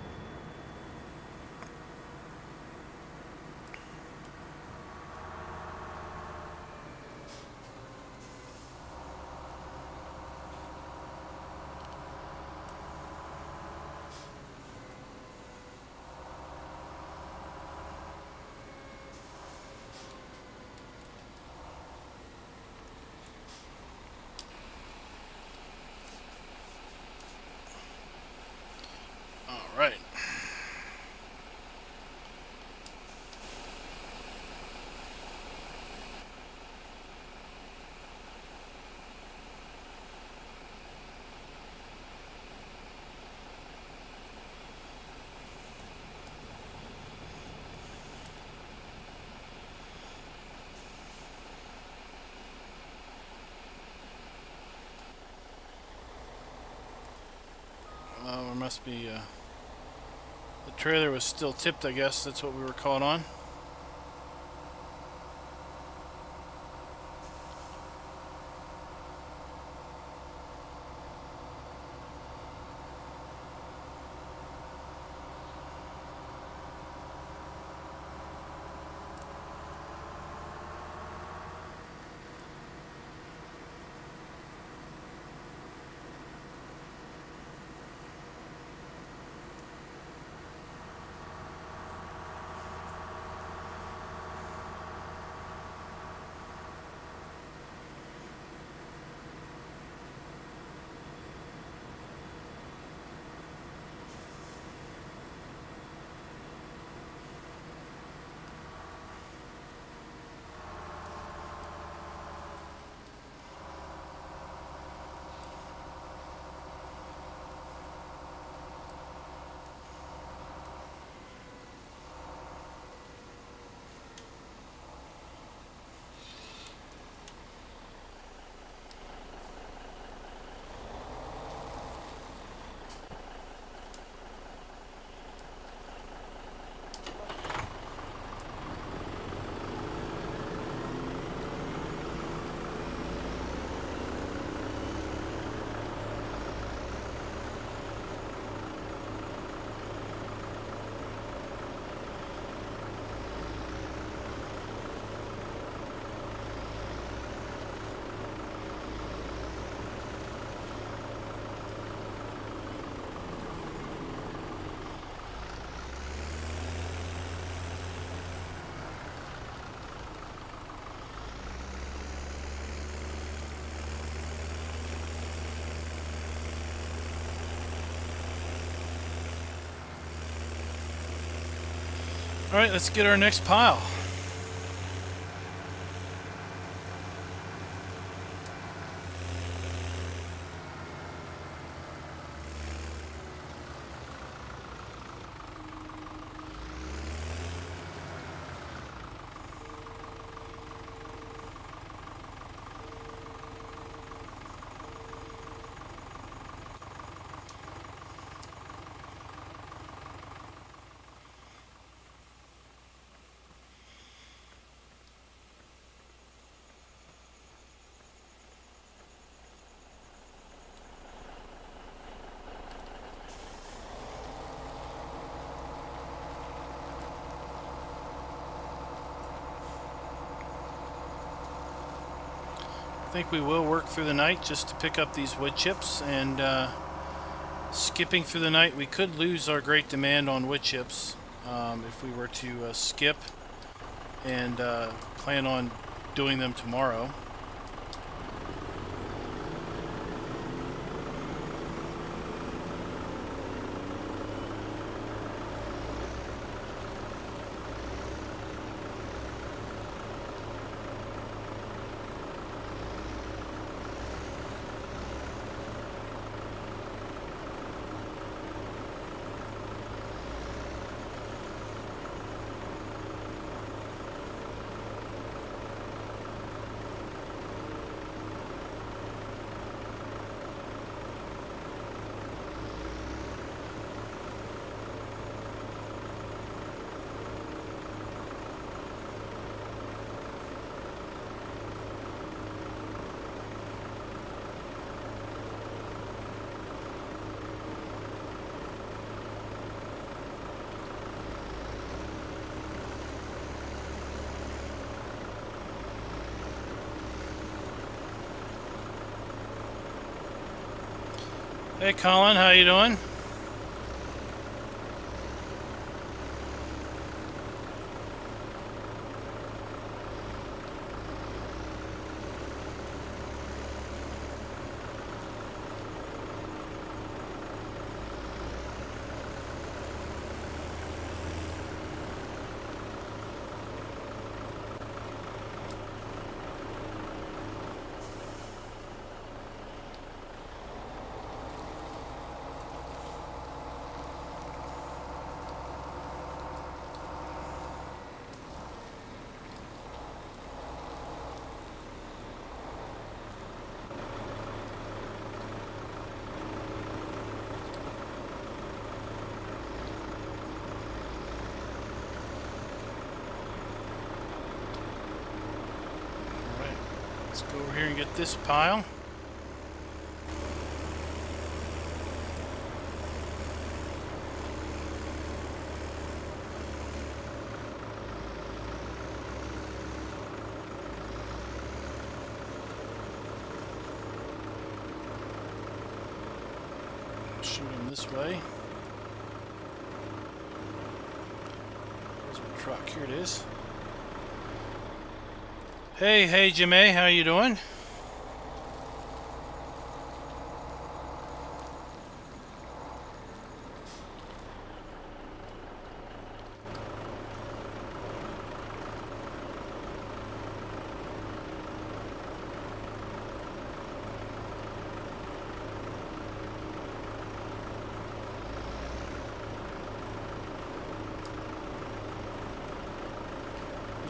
Right. There must be the trailer was still tipped, I guess. That's what we were caught on. Alright, let's get our next pile. I think we will work through the night just to pick up these wood chips, and skipping through the night we could lose our great demand on wood chips if we were to skip and plan on doing them tomorrow. Hey Colin, how you doing? Let's go over here and get this pile. Shoot him this way. There's our truck. Here it is. Hey Jimmy, how you doing?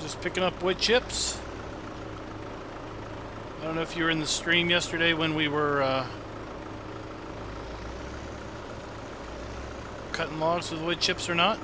Just picking up wood chips. I don't know if you were in the stream yesterday when we were cutting logs with wood chips or not.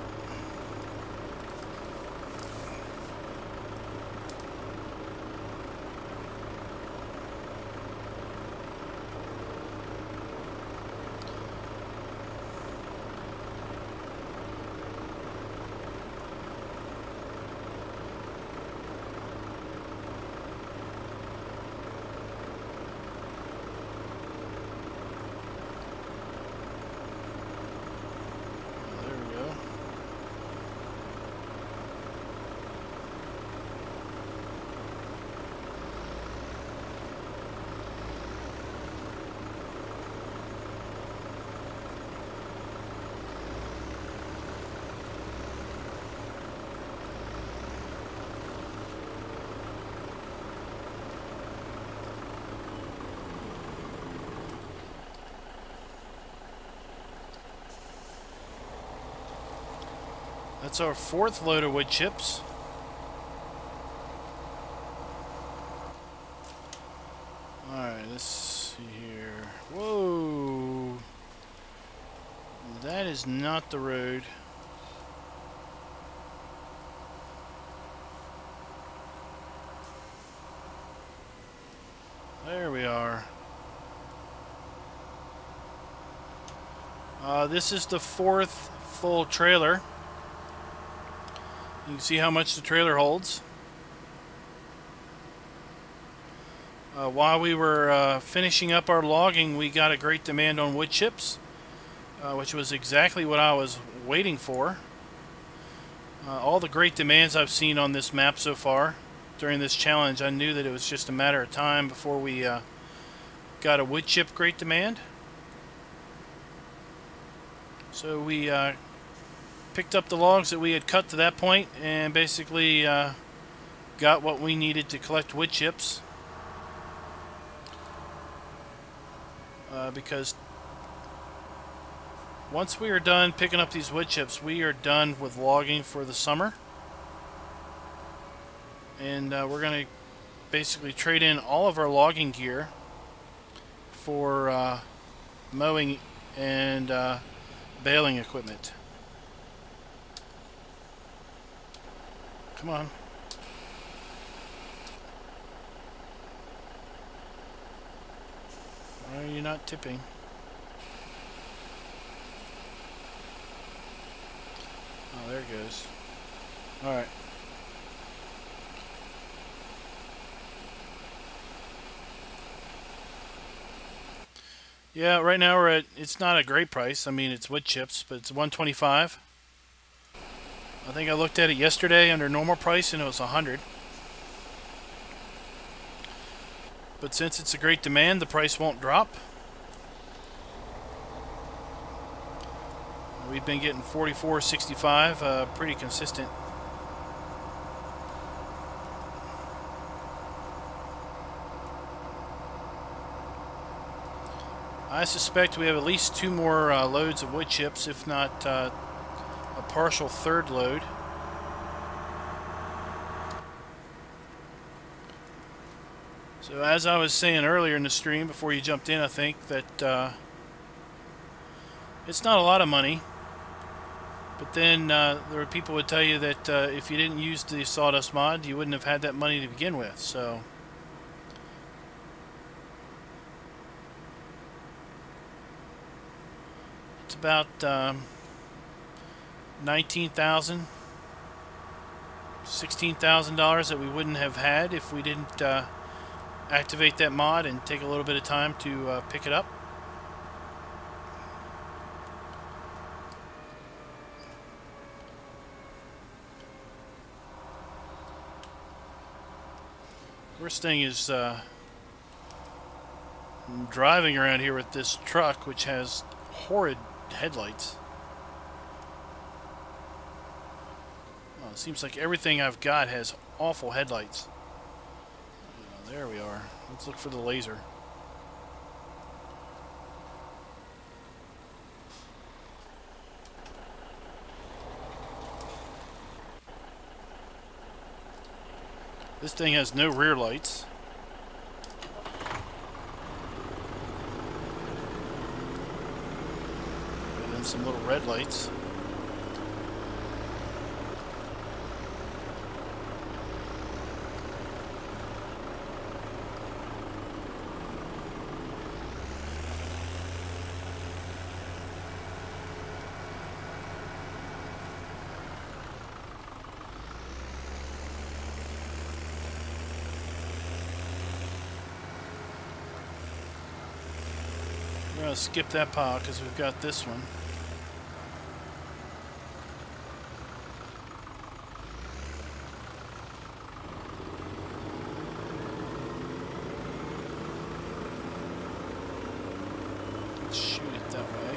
That's our 4th load of wood chips. Alright, let's see here. Whoa! That is not the road. There we are. This is the 4th full trailer. You can see how much the trailer holds. While we were finishing up our logging, we got a great demand on wood chips, which was exactly what I was waiting for. All the great demands I've seen on this map so far during this challenge, I knew that it was just a matter of time before we got a wood chip great demand. So we picked up the logs that we had cut to that point and basically got what we needed to collect wood chips. Because once we are done picking up these wood chips, we are done with logging for the summer. And we're going to basically trade in all of our logging gear for mowing and baling equipment. Come on. Why are you not tipping? Oh, there it goes. Alright. Yeah, right now we're at, it's not a great price. I mean, it's wood chips, but it's $125. I think I looked at it yesterday under normal price and it was $100. But since it's a great demand, the price won't drop. We've been getting $44.65, pretty consistent. I suspect we have at least 2 more loads of wood chips, if not a partial 3rd load. So as I was saying earlier in the stream, before you jumped in, I think that it's not a lot of money. But then there were people who would tell you that if you didn't use the sawdust mod, you wouldn't have had that money to begin with. So it's about $19,000, $16,000 that we wouldn't have had if we didn't activate that mod and take a little bit of time to pick it up. Worst thing is driving around here with this truck, which has horrid headlights. Well, it seems like everything I've got has awful headlights. There we are. Let's look for the laser. This thing has no rear lights. And then some little red lights. We're going to skip that pile because we've got this one. Let's shoot it that way.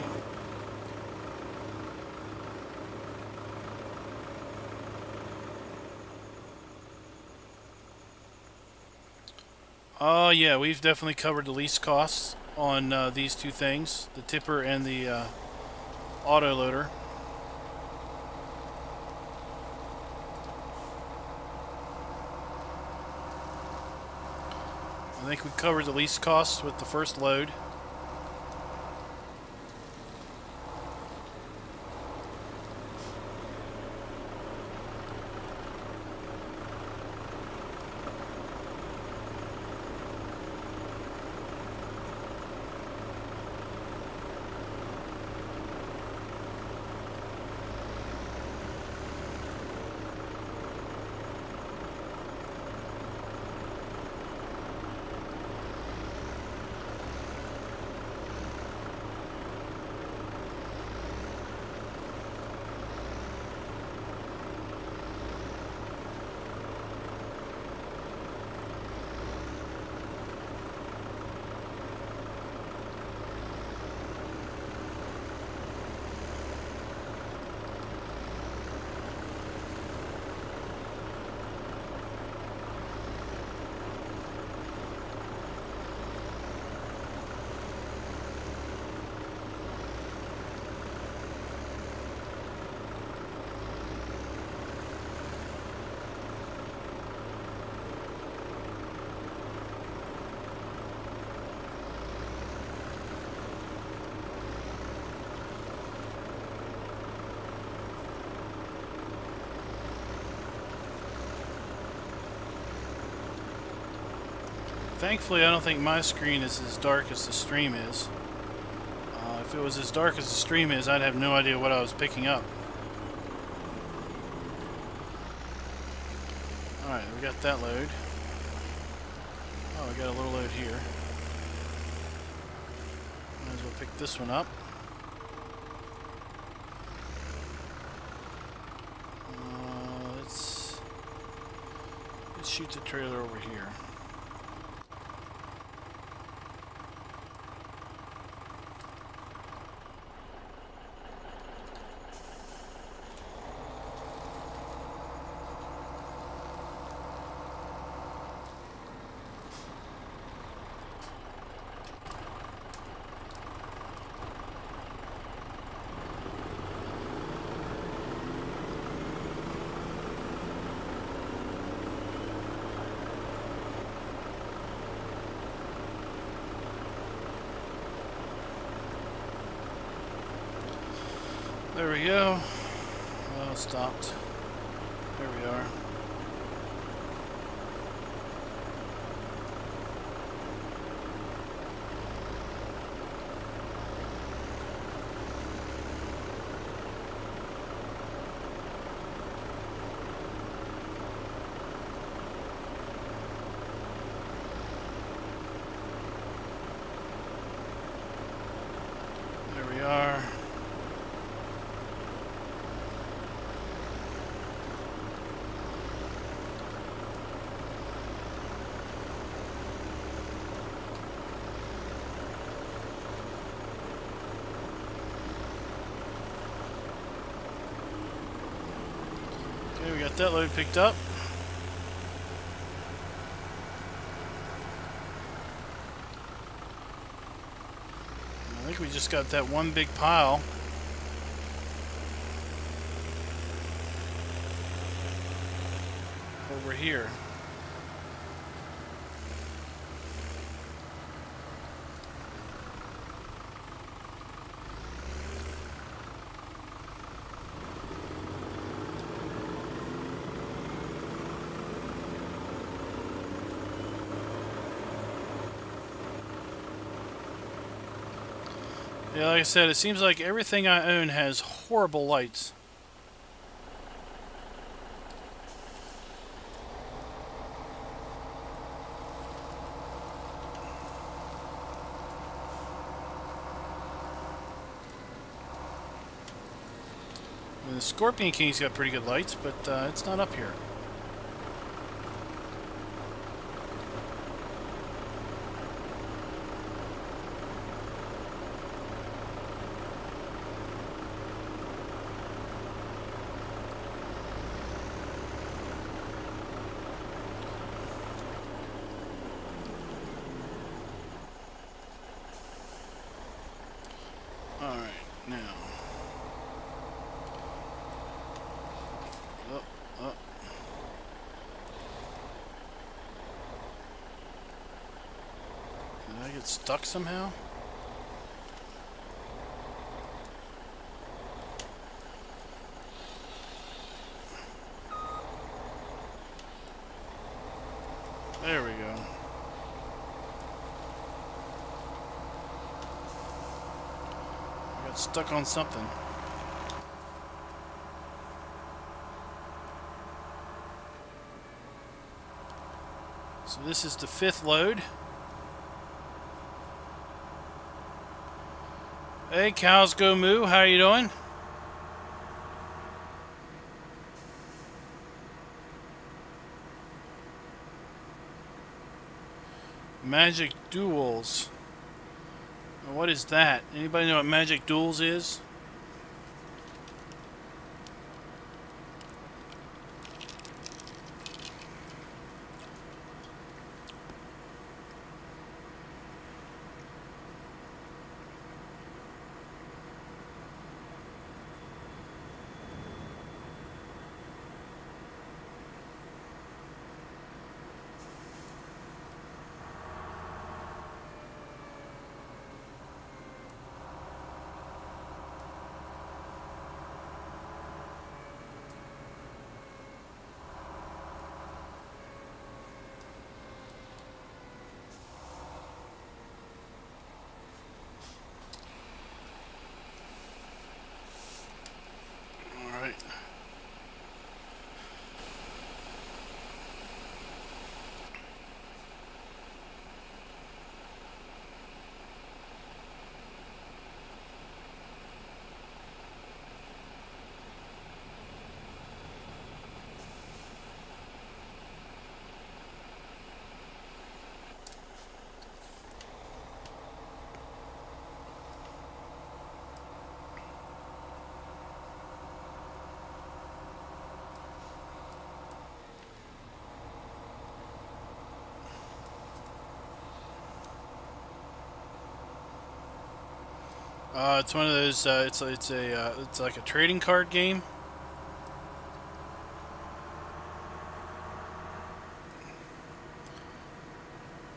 Oh yeah, we've definitely covered the least costs on these 2 things, the tipper and the auto loader. I think we covered the least costs with the first load. Thankfully, I don't think my screen is as dark as the stream is. If it was as dark as the stream is, I'd have no idea what I was picking up. Alright, we got that load. Oh, we got a little load here. Might as well pick this one up. Let's shoot the trailer over here. There we go. Well, it stopped. There we are. There we are. Okay, we got that load picked up. I think we just got that one big pile. Over here. Yeah, like I said, it seems like everything I own has horrible lights. I mean, the Scorpion King's got pretty good lights, but it's not up here. Alright, now. stuck somehow? There we go. I got stuck on something. So this is the 5th load. Hey, cows go moo. How are you doing? Magic Duels. What is that? Anybody know what Magic Duels is? It's one of those. It's like a trading card game.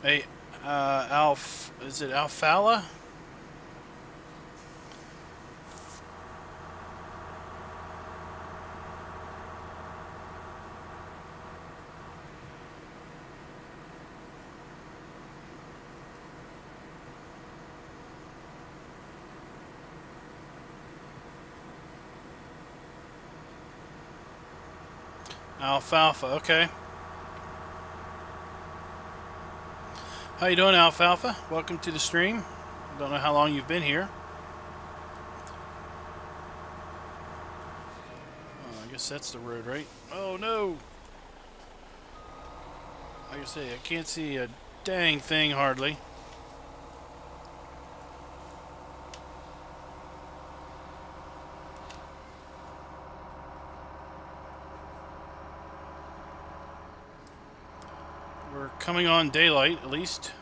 Hey, is it Alfala? Alfalfa, okay. How you doing, Alfalfa? Welcome to the stream. Don't know how long you've been here. Oh, I guess that's the road, right? Oh no! Like I say, I can't see a dang thing hardly. We're coming on daylight, at least.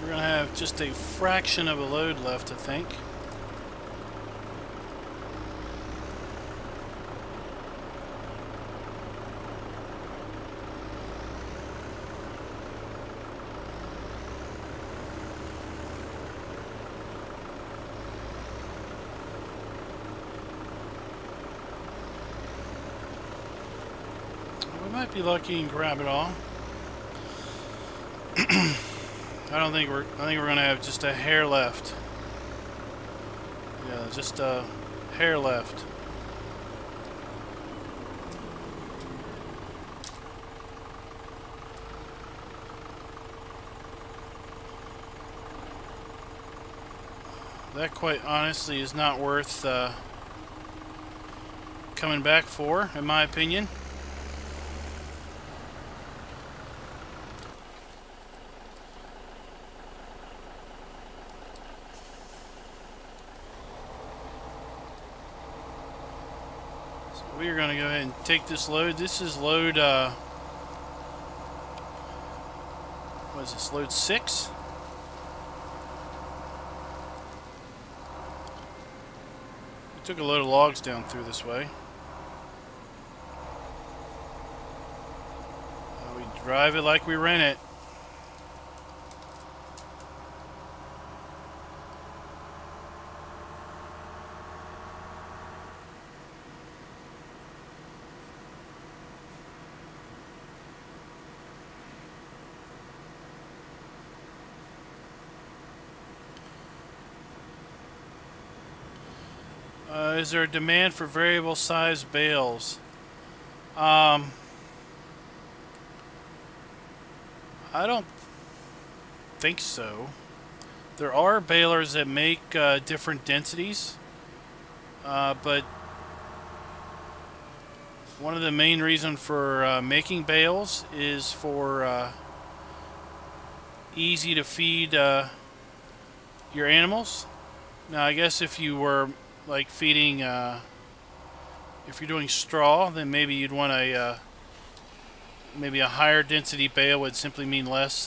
We're going to have just a fraction of a load left, I think. We might be lucky and grab it all. I think we're gonna have just a hair left. Yeah, just a hair left. That, quite honestly, is not worth coming back for, in my opinion. We are going to go ahead and take this load. This is load, what is this, load 6? We took a load of logs down through this way. We drive it like we rent it. Is there a demand for variable size bales? I don't think so. There are balers that make different densities, but one of the main reasons for making bales is for easy to feed your animals. Now, I guess if you were like feeding, if you're doing straw, then maybe you'd want a maybe a higher density bale would simply mean less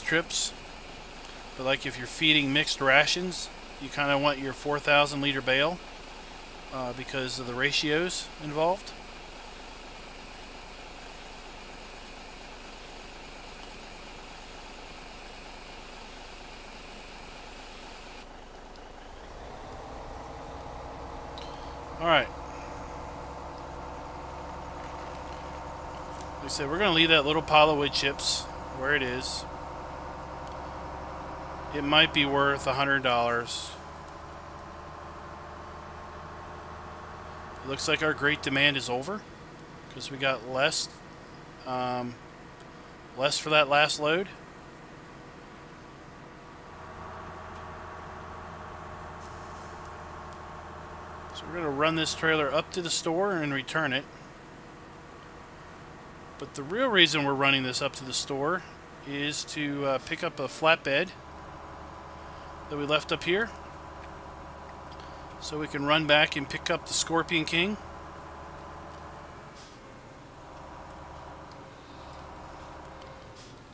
trips. But like if you're feeding mixed rations, you kind of want your 4,000 liter bale because of the ratios involved. Alright. Like I said, we're going to leave that little pile of wood chips where it is. It might be worth $100. It looks like our great demand is over because we got less for that last load. We're going to run this trailer up to the store and return it. But the real reason we're running this up to the store is to pick up a flatbed that we left up here, so we can run back and pick up the Scorpion King.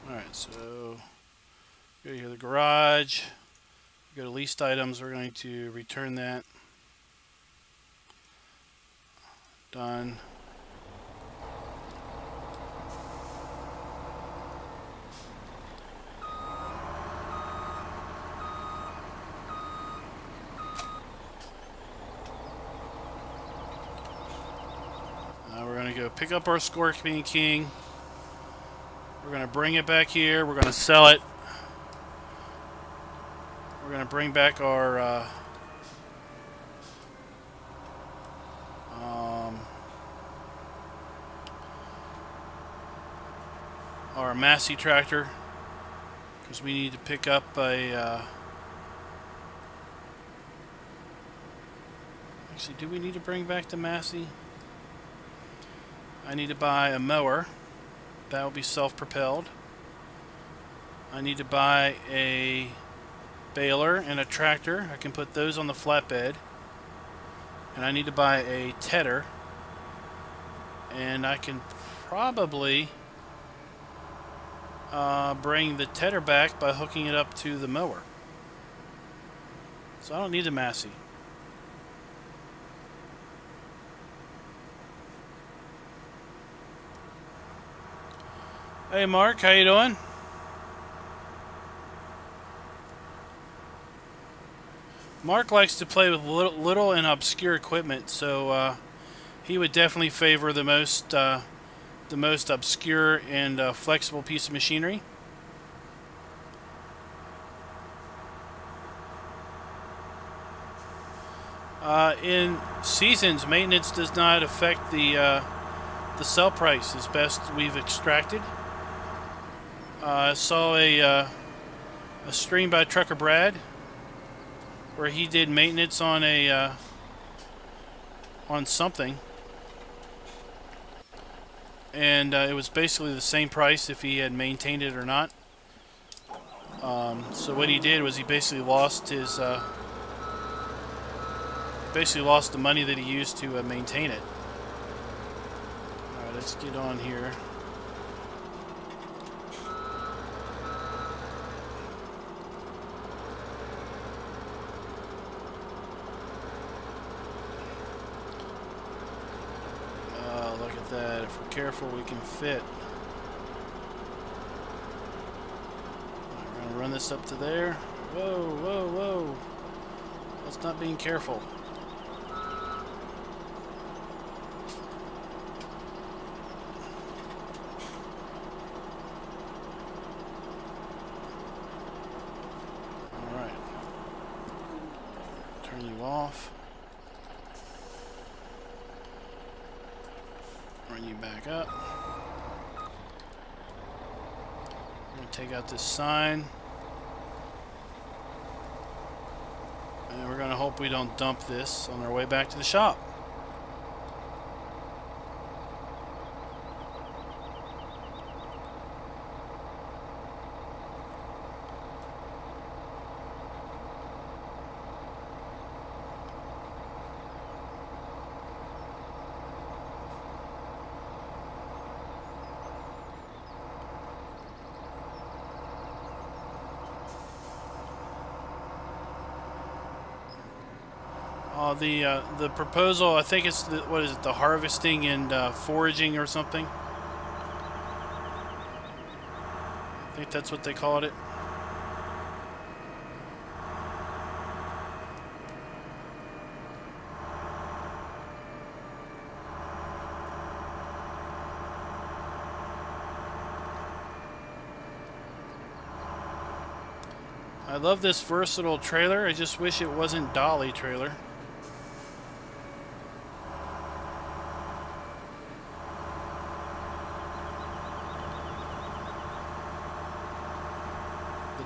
Alright, so go here to the garage, go to leased items, we're going to return that. Done. Now we're going to go pick up our Scorpion King. We're going to bring it back here. We're going to sell it. We're going to bring back our Massey tractor, because we need to pick up a actually, do we need to bring back the Massey? I need to buy a mower that will be self-propelled. I need to buy a baler and a tractor. I can put those on the flatbed. And I need to buy a tedder, and I can probably bring the tedder back by hooking it up to the mower. So I don't need a Massey. Hey Mark, how you doing? Mark likes to play with little and obscure equipment, so he would definitely favor the most obscure and flexible piece of machinery. In seasons, maintenance does not affect the sell price as best we've extracted. I saw a stream by Trucker Brad where he did maintenance on a on something, and it was basically the same price if he had maintained it or not. So what he did was he basically lost his the money that he used to maintain it. All right, let's get on here. Look at that. If we're careful, we can fit. We're going to run this up to there. Whoa, whoa, whoa. That's not being careful. Alright. Turn you off. Run you back up. I'm going to take out this sign. And we're going to hope we don't dump this on our way back to the shop. The proposal, I think it's what is it, the harvesting and foraging or something. I think that's what they called it. I love this versatile trailer. I just wish it wasn't dolly trailer.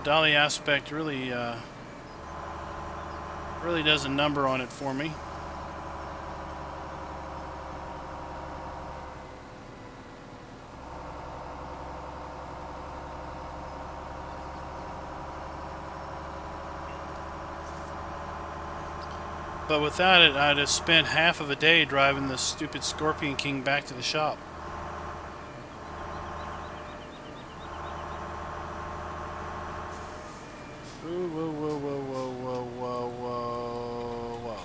Dolly aspect really does a number on it for me. But without it, I'd have spent half of a day driving the stupid Scorpion King back to the shop. Whoa, whoa, whoa, whoa, whoa, whoa, whoa, whoa.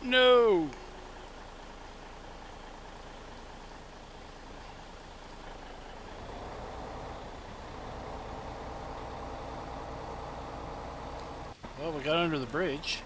No! Well, we got under the bridge.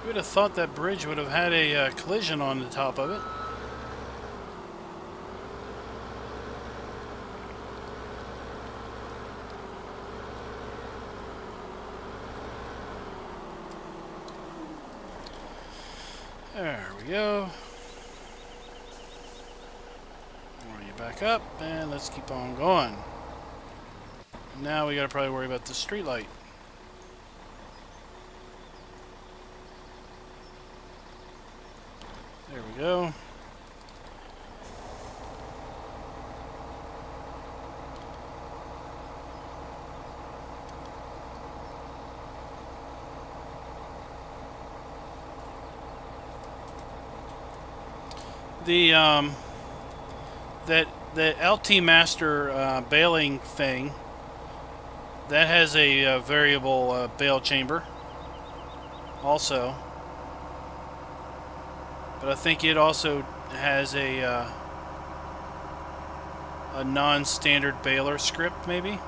You would have thought that bridge would have had a collision on the top of it. There we go. Bring you back up, and let's keep on going. Now we gotta probably worry about the street light. There we go. The LT Master bailing thing that has a variable bail chamber also, but I think it also has a non-standard bailer script maybe.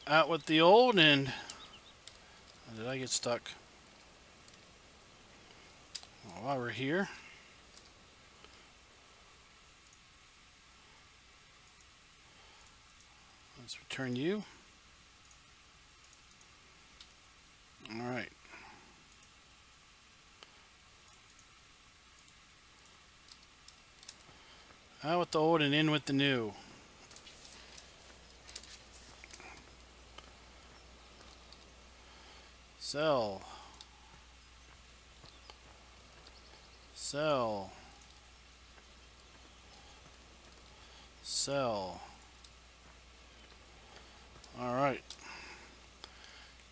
Out with the old, and did I get stuck? Well, while we're here, let's return you. All right. Out with the old and in with the new. Sell. Sell. Sell. All right.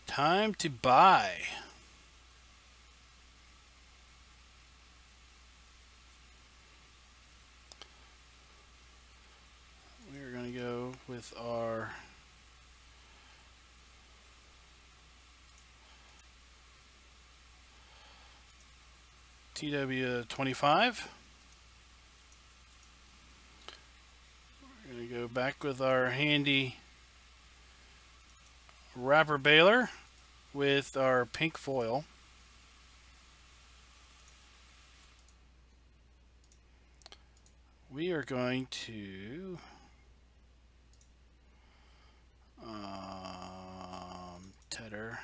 Time to buy. We are going to go with our TW25. We're going to go back with our handy wrapper baler with our pink foil. We are going to tether.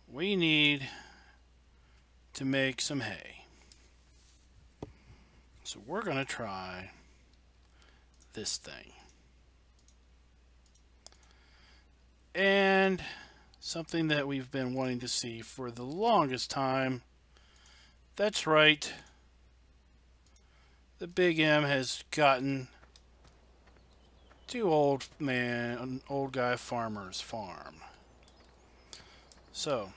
We need to make some hay. So we're going to try this thing. And something that we've been wanting to see for the longest time. That's right. The Big M has gotten to old guy farmer's farm. So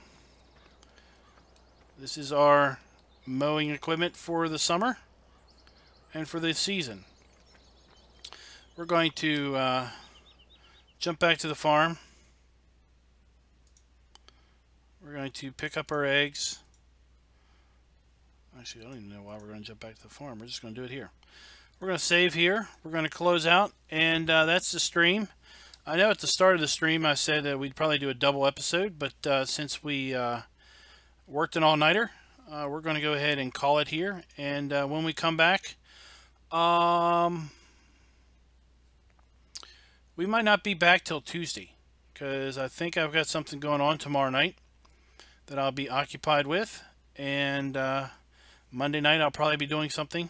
this is our mowing equipment for the summer and for the season. We're going to jump back to the farm. We're going to pick up our eggs. Actually, I don't even know why we're going to jump back to the farm. We're just going to do it here. We're going to save here. We're going to close out, and that's the stream. I know at the start of the stream I said that we'd probably do a double episode, but since we worked an all-nighter, we're going to go ahead and call it here. And when we come back, we might not be back till Tuesday, because I think I've got something going on tomorrow night that I'll be occupied with, and Monday night I'll probably be doing something.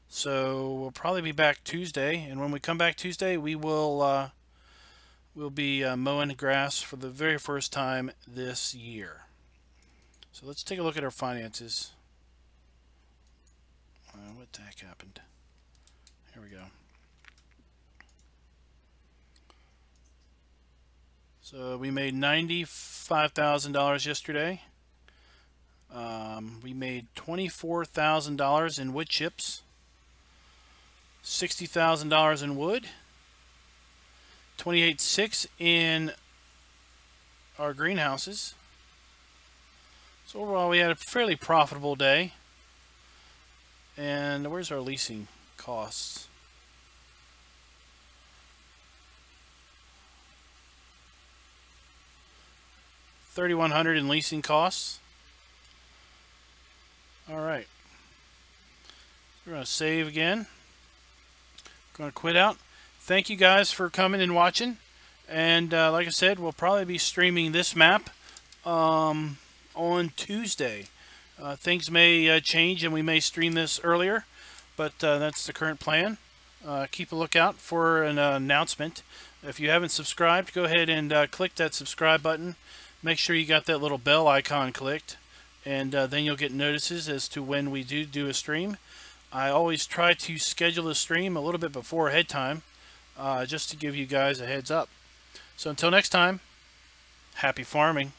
So we'll probably be back Tuesday, and when we come back Tuesday, we will we'll be mowing the grass for the very first time this year. So let's take a look at our finances. What the heck happened? Here we go. So we made $95,000 yesterday. We made $24,000 in wood chips, $60,000 in wood, $28,600 in our greenhouses. So overall, we had a fairly profitable day. And where's our leasing costs? $3,100 in leasing costs. All right. We're going to save again. Going to quit out. Thank you guys for coming and watching. And like I said, we'll probably be streaming this map on Tuesday. Things may change and we may stream this earlier, but that's the current plan. Keep a lookout for an announcement. If you haven't subscribed, go ahead and click that subscribe button. Make sure you got that little bell icon clicked, and then you'll get notices as to when we do a stream. I always try to schedule the stream a little bit before ahead time, just to give you guys a heads up. So until next time, happy farming.